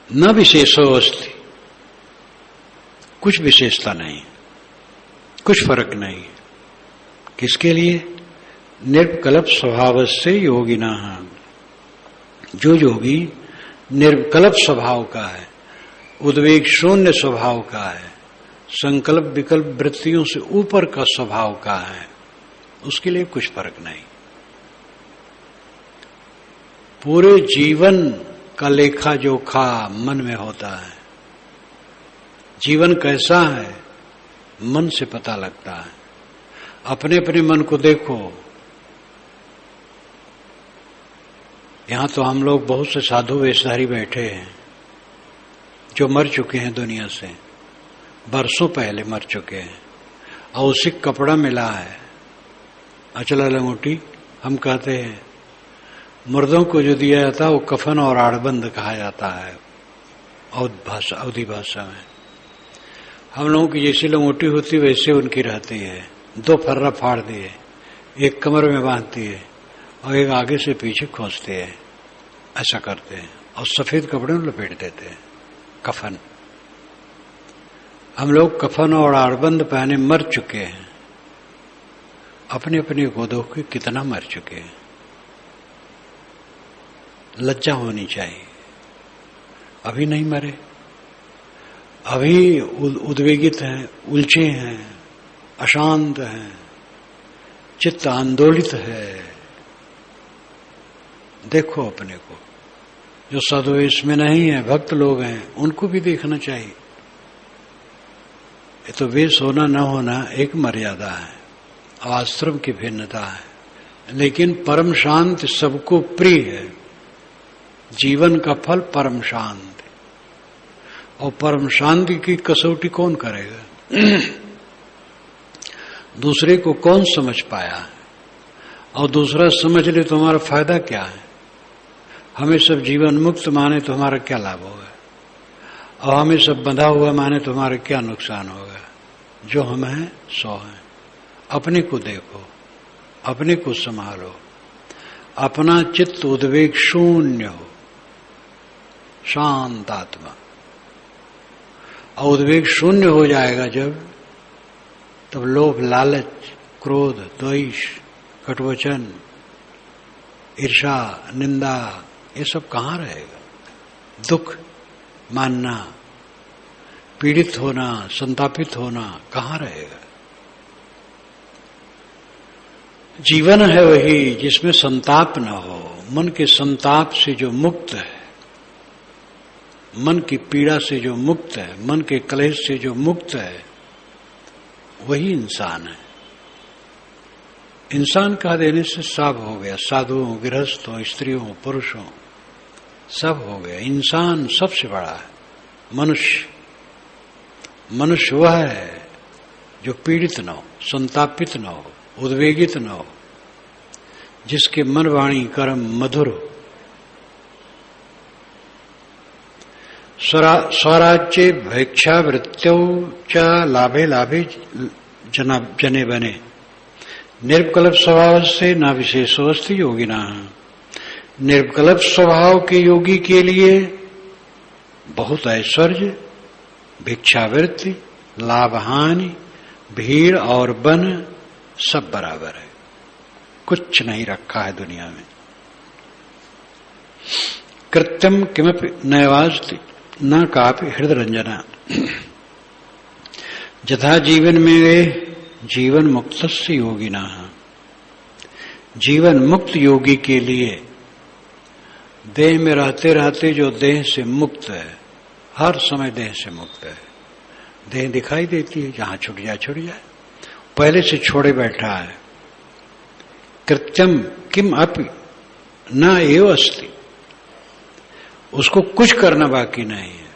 न विशेषो अस्ति, कुछ विशेषता नहीं, कुछ फर्क नहीं। किसके लिए? निर्विकल्प स्वभाव से योगिना, जो योगी निर्विकल्प स्वभाव का है, उद्वेग शून्य स्वभाव का है, संकल्प विकल्प वृत्तियों से ऊपर का स्वभाव का है, उसके लिए कुछ फर्क नहीं। पूरे जीवन का लेखा जोखा मन में होता है। जीवन कैसा है मन से पता लगता है। अपने अपने मन को देखो। यहां तो हम लोग बहुत से साधु वेशधारी बैठे हैं जो मर चुके हैं दुनिया से, बरसों पहले मर चुके हैं, और उसी कपड़ा मिला है, अचला लंगोटी हम कहते हैं। मुर्दों को जो दिया जाता है वो कफन और आड़बंद कहा जाता है अवधी भाषा में। हम लोगों की जैसी लंगोटी होती वैसे उनकी रहती है। 2 फर्रा फाड़ दिए, एक कमर में बांधती है और एक आगे से पीछे खोसते हैं, ऐसा करते हैं, और सफेद कपड़े में लपेट देते हैं, कफन। हम लोग कफन और आड़बंद पहने मर चुके हैं, अपने अपने गोदों के कितना मर चुके हैं। लज्जा होनी चाहिए। अभी नहीं मरे, अभी उद्वेगित हैं, उलझे हैं, अशांत हैं, चित्त आंदोलित है। देखो अपने को, जो साधुवेश में नहीं है, भक्त लोग हैं, उनको भी देखना चाहिए। ये तो वेश होना न होना एक मर्यादा है, आश्रम की भिन्नता है, लेकिन परम शांति सबको प्रिय है। जीवन का फल परम शांति, और परम शांति की कसौटी कौन करेगा? दूसरे को कौन समझ पाया है? और दूसरा समझ ले तो हमारा फायदा क्या है? हमें सब जीवन मुक्त माने तो हमारा क्या लाभ होगा, और हमें सब बंधा हुआ माने तो हमारा क्या नुकसान होगा? जो हम हैं सो हैं। अपने को देखो, अपने को संभालो, अपना चित्त उद्वेग शून्य हो, शांत आत्मा। और उद्वेग शून्य हो जाएगा जब, तब लोभ, लालच, क्रोध, द्वेष, कटवचन, ईर्षा, निंदा, ये सब कहाँ रहेगा? दुख मानना, पीड़ित होना, संतापित होना कहाँ रहेगा? जीवन है वही जिसमें संताप न हो। मन के संताप से जो मुक्त है, मन की पीड़ा से जो मुक्त है, मन के क्लेश से जो मुक्त है, वही इंसान है। इंसान कह देने से सब हो गया, साधुओं, गृहस्थों, स्त्रियों, पुरुषों, सब हो गया। इंसान सबसे बड़ा है। मनुष्य, मनुष्य वह है जो पीड़ित न हो, संतापित न हो, उद्वेगित न हो, जिसके मन, वाणी, कर्म मधुर हो। स्वराज्य भिक्षावृत्त्यौ च लाभे लाभे जने बने, निर्विकल्प स्वभाव से न विशेषोस्ति योगिना। निर्विकल्प स्वभाव के योगी के लिए बहुत ऐश्वर्य, भिक्षावृत्ति, लाभ हानि, भीड़ और बन सब बराबर है। कुछ नहीं रखा है दुनिया में। कृत्यम किमपि नैवास्ति न कापि हृदय रंजना। यथा जीवन में जीवन मुक्त से योगिना। जीवन मुक्त योगी के लिए देह में रहते रहते जो देह से मुक्त है, हर समय देह से मुक्त है, देह दिखाई देती है, जहां छूट जाए छूट जाए, पहले से छोड़े बैठा है। कृत्यम किम अपि न एव अस्ति, उसको कुछ करना बाकी नहीं है।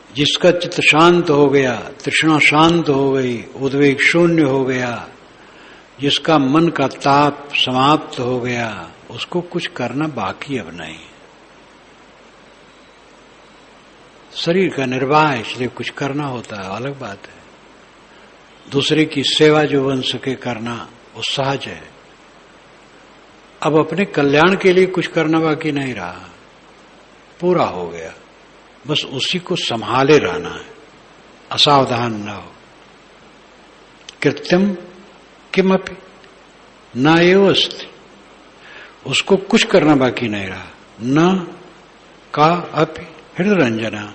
जिसका चित्त शांत हो गया, तृष्णा शांत हो गई, उद्वेग शून्य हो गया, जिसका मन का ताप समाप्त हो गया, उसको कुछ करना बाकी अब नहीं। शरीर का निर्वाह है, इसलिए कुछ करना होता है, अलग बात है। दूसरे की सेवा जो बन सके करना, वो सहज है। अब अपने कल्याण के लिए कुछ करना बाकी नहीं रहा, पूरा हो गया। बस उसी को संभाले रहना है, असावधान न हो। कृत्यम किमपि न एव अस्ति, उसको कुछ करना बाकी नहीं रहा। न का अपि हृदय रंजना,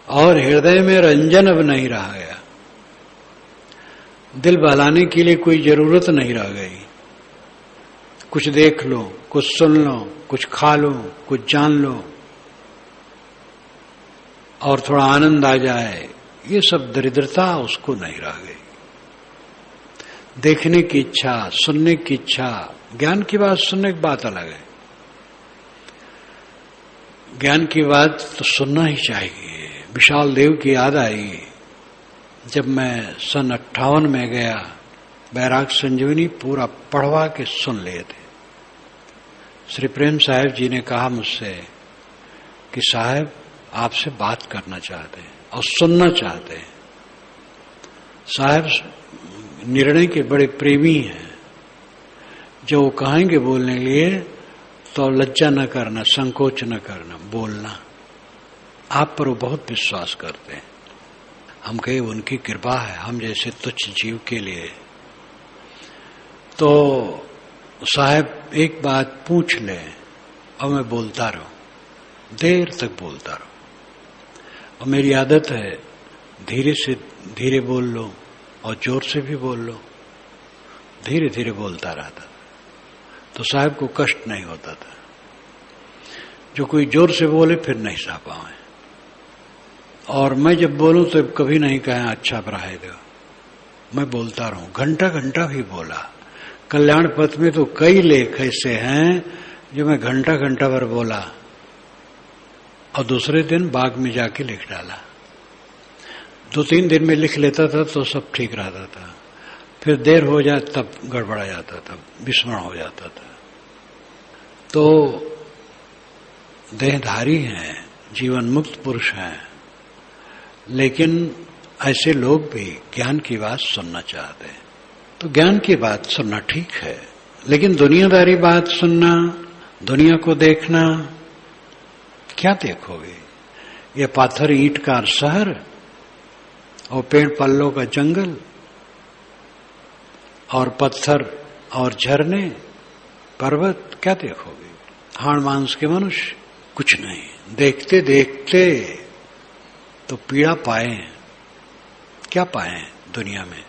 और हृदय में रंजन अब नहीं रहा गया। दिल बहलाने के लिए कोई जरूरत नहीं रह गई। कुछ देख लो, कुछ सुन लो, कुछ खा लो, कुछ जान लो, और थोड़ा आनंद आ जाए, ये सब दरिद्रता उसको नहीं रह गई। देखने की इच्छा, सुनने की इच्छा, ज्ञान की बात सुनने की बात अलग है। ज्ञान की बात तो सुनना ही चाहिए। विशाल देव की याद आई, जब मैं सन 58 में गया, बैराग संजीवनी पूरा पढ़वा के सुन लिए थे। श्री प्रेम साहब जी ने कहा मुझसे कि साहब आपसे बात करना चाहते हैं और सुनना चाहते हैं। साहब निर्णय के बड़े प्रेमी हैं, जो वो कहेंगे बोलने के लिए तो लज्जा न करना, संकोच न करना, बोलना। आप पर वो बहुत विश्वास करते हैं। हम कहे उनकी कृपा है हम जैसे तुच्छ जीव के लिए। तो साहब एक बात पूछ ले और मैं बोलता रहूं, देर तक बोलता रहूं। और मेरी आदत है धीरे से धीरे बोल लो और जोर से भी बोल लो, धीरे धीरे बोलता रहता। तो साहब को कष्ट नहीं होता था। जो कोई जोर से बोले फिर नहीं सह पाए, और मैं जब बोलूं तो कभी नहीं कहें अच्छा बढ़ाए दो, मैं बोलता रहूं, घंटा घंटा भी बोला। कल्याण पथ में तो कई लेख ऐसे हैं जो मैं घंटा घंटा भर बोला और दूसरे दिन बाग में जाके लिख डाला। 2-3 दिन में लिख लेता था तो सब ठीक रहता था, फिर देर हो जाए तब गड़बड़ा जाता था, विस्मरण हो जाता था। तो देहधारी हैं, जीवन मुक्त पुरुष हैं, लेकिन ऐसे लोग भी ज्ञान की बात सुनना चाहते हैं। तो ज्ञान की बात सुनना ठीक है, लेकिन दुनियादारी बात सुनना, दुनिया को देखना, क्या देखोगे? ये पाथर ईंट का शहर और पेड़ पल्लों का जंगल और पत्थर और झरने पर्वत, क्या देखोगे? हाड़ मांस के मनुष्य, कुछ नहीं। देखते देखते तो पीड़ा पाए, क्या पाए दुनिया में?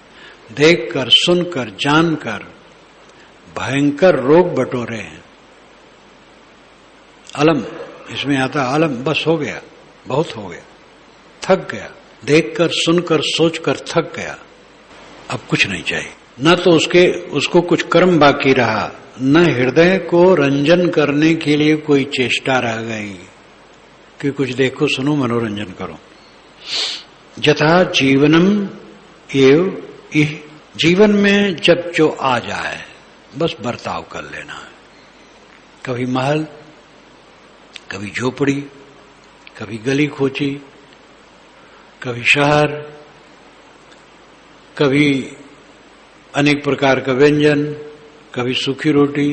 देखकर, सुनकर, जानकर भयंकर रोग बटोरे हैं। अलम, इसमें आता अलम, बस हो गया, बहुत हो गया, थक गया, देखकर, सुनकर, सोचकर थक गया, अब कुछ नहीं चाहिए। न तो उसको कुछ कर्म बाकी रहा, न हृदय को रंजन करने के लिए कोई चेष्टा रह गई कि कुछ देखो, सुनो, मनोरंजन करो। यथा जीवनम एव इह, जीवन में जब जो आ जाए बस बर्ताव कर लेना है। कभी महल, कभी झोपड़ी, कभी गली खोची, कभी शहर, कभी अनेक प्रकार का व्यंजन, कभी सूखी रोटी,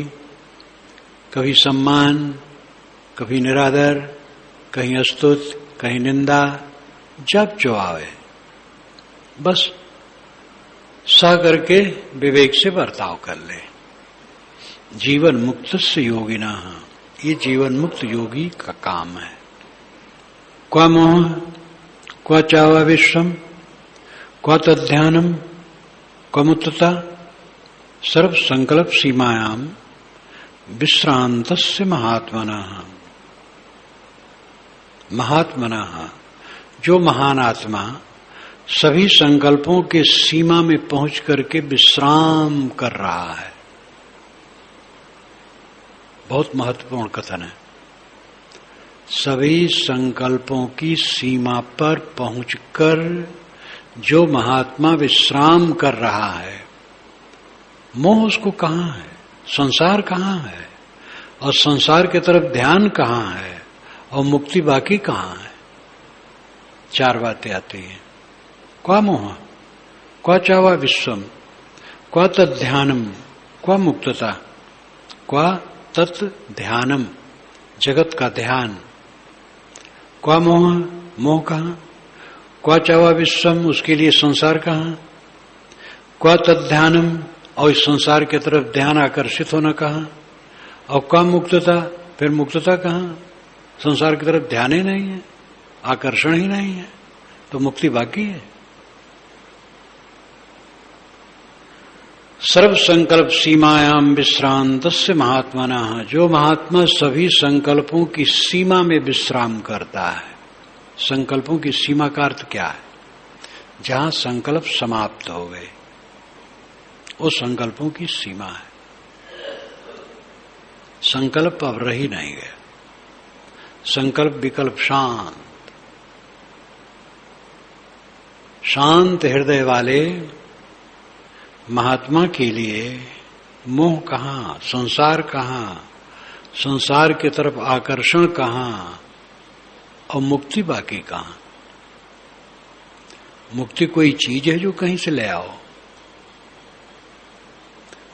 कभी सम्मान, कभी निरादर, कहीं अस्तुत, कहीं निंदा, जब जो आवे बस सह करके विवेक से बर्ताव कर ले। जीवन मुक्त से योगिना, ये जीवन मुक्त योगी का काम है। क्वा मोह, क्वा चावा विश्वम, क्वा तद्ध्यानम, क्वा मुक्तता, सर्व संकल्प सीमायाम विश्रांतस्य महात्मनः। महात्मनः, जो महान आत्मा सभी संकल्पों के सीमा में पहुंच करके विश्राम कर रहा है। बहुत महत्वपूर्ण कथन है। सभी संकल्पों की सीमा पर पहुंचकर जो महात्मा विश्राम कर रहा है, मोह उसको कहां है, संसार कहां है, और संसार की तरफ ध्यान कहां है, और मुक्ति बाकी कहां है? 4 बातें आती हैं। क्वा मोह, क्वा चावा विश्वम, क्वा तद्ध्यानम, क्वा मुक्तता, क्वा तत् ध्यानम, जगत का ध्यान। क्वा मोह, मोह कहां? क्वा चावा विश्वम, उसके लिए संसार कहां? क्वा तद्ध्यानम, और इस संसार की तरफ ध्यान आकर्षित होना कहां? और क्वा मुक्तता, फिर मुक्तता कहां? संसार की तरफ ध्यान ही नहीं है, आकर्षण ही नहीं है, तो मुक्ति बाकी है। सर्व संकल्प सीमायाम विश्रांतस्य महात्मनः, जो महात्मा सभी संकल्पों की सीमा में विश्राम करता है। संकल्पों की सीमा का अर्थ क्या है? जहां संकल्प समाप्त हो गए, वो संकल्पों की सीमा है। संकल्प अब रही नहीं गया, संकल्प विकल्प शांत। शांत हृदय वाले महात्मा के लिए मोह कहां, संसार कहां, संसार की तरफ आकर्षण कहां, और मुक्ति बाकी कहां? मुक्ति कोई चीज है जो कहीं से ले आओ?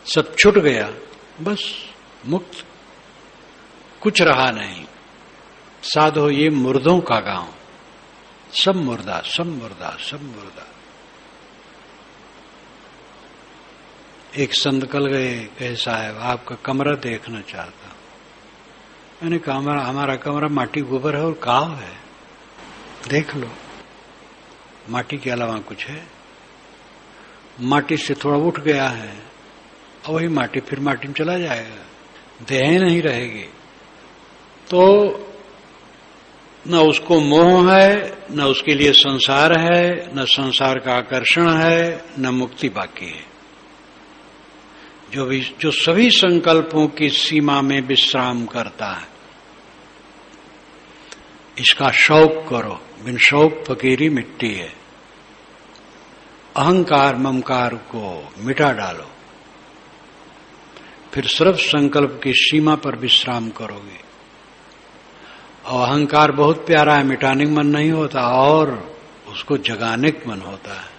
सब छूट गया, बस मुक्त, कुछ रहा नहीं। साधो ये मुर्दों का गांव, सब मुर्दा, सब मुर्दा, सब मुर्दा। एक संत कल गए, कहे साहब आपका कमरा देखना चाहता। मैंने कहा हमारा कमरा माटी गोबर है और काव है, देख लो। माटी के अलावा कुछ है? माटी से थोड़ा उठ गया है और वही माटी फिर माटी में चला जाएगा। देह नहीं रहेगी तो न उसको मोह है, न उसके लिए संसार है, न संसार का आकर्षण है, न मुक्ति बाकी है। जो सभी संकल्पों की सीमा में विश्राम करता है, इसका शौक करो, बिन शौक फकीरी मिट्टी है। अहंकार ममकार को मिटा डालो, फिर सिर्फ संकल्प की सीमा पर विश्राम करोगे। और अहंकार बहुत प्यारा है, मिटाने का मन नहीं होता और उसको जगाने का मन होता है,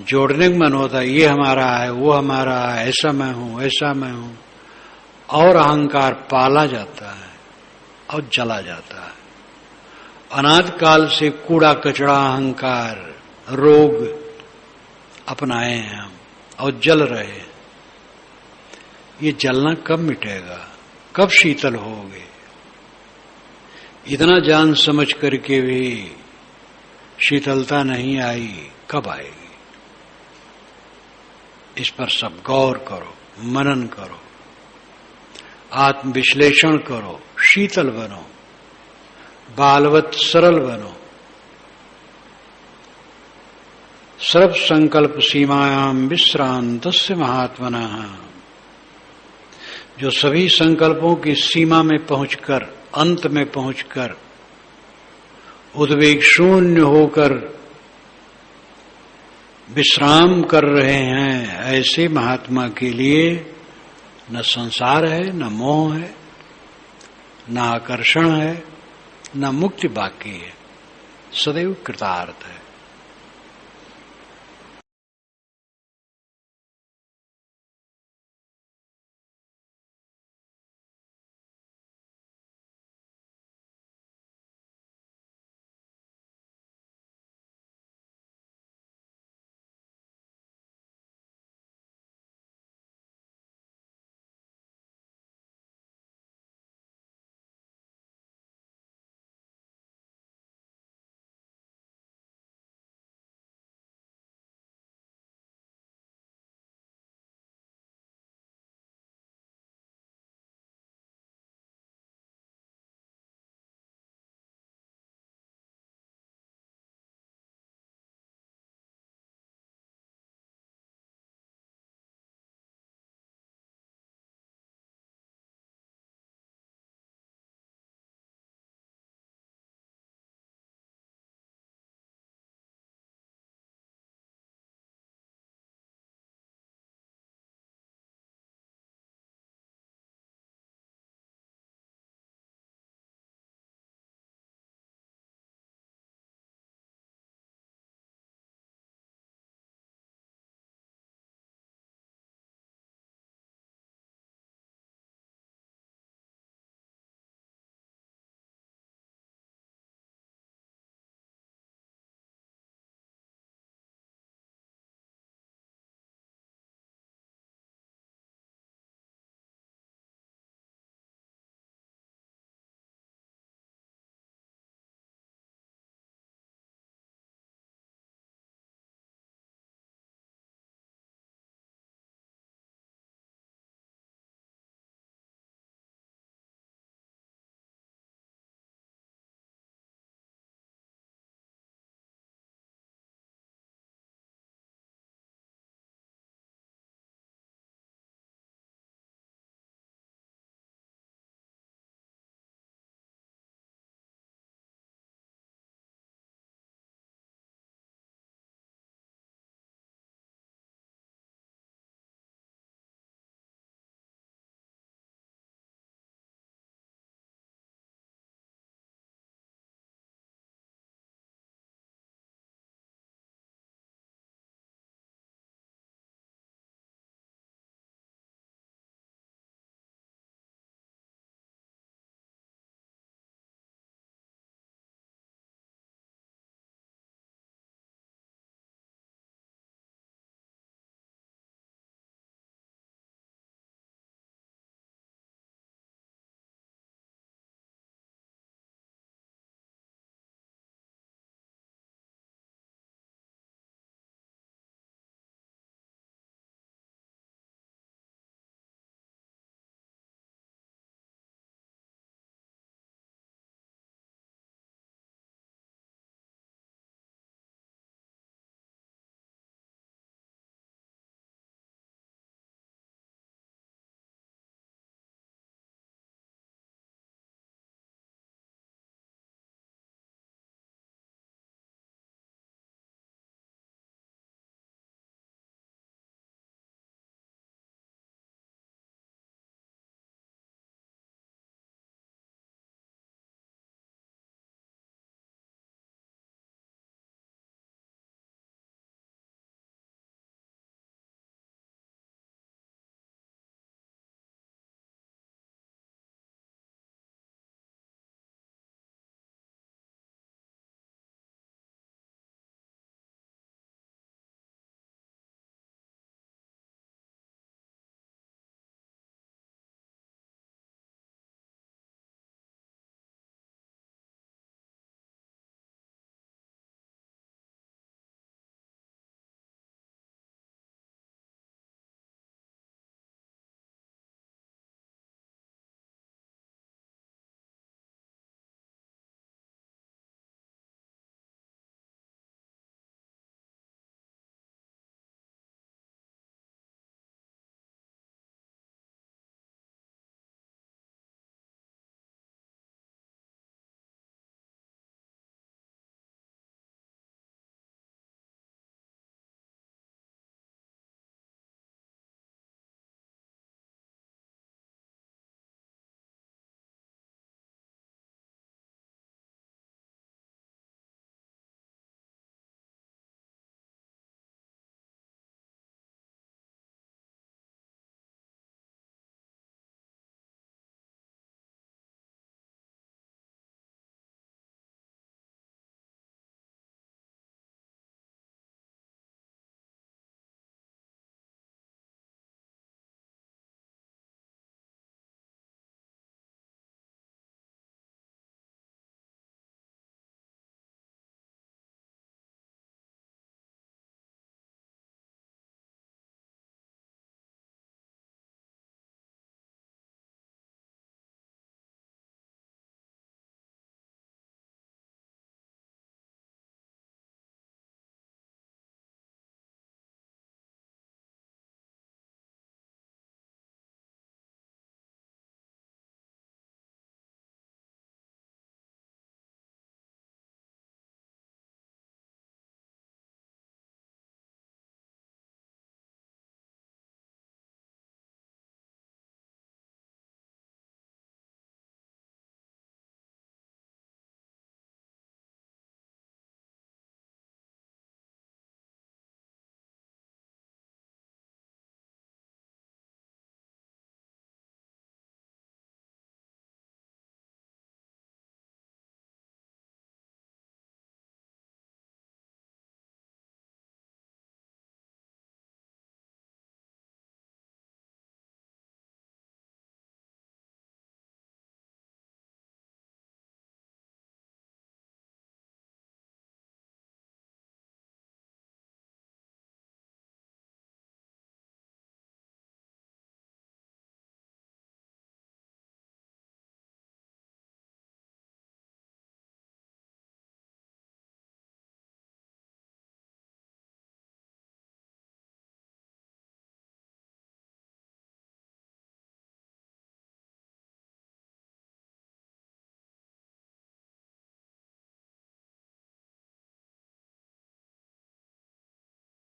जोड़ने का मन होता है। ये हमारा है, वो हमारा है, ऐसा मैं हूं, ऐसा मैं हूं। और अहंकार पाला जाता है और जला जाता है। अनाद काल से कूड़ा कचड़ा अहंकार रोग अपनाए हैं हम और जल रहे हैं। ये जलना कब मिटेगा, कब शीतल होगे? इतना जान समझ करके भी शीतलता नहीं आई, कब आएगी? इस पर सब गौर करो, मनन करो, आत्मविश्लेषण करो, शीतल बनो, बालवत सरल बनो। सर्व संकल्प सीमायाम विश्रांतस्य महात्मनः। जो सभी संकल्पों की सीमा में पहुंचकर, अंत में पहुंचकर, उद्वेग शून्य होकर विश्राम कर रहे हैं, ऐसे महात्मा के लिए न संसार है, न मोह है, न आकर्षण है, न मुक्ति बाकी है, सदैव कृतार्थ है।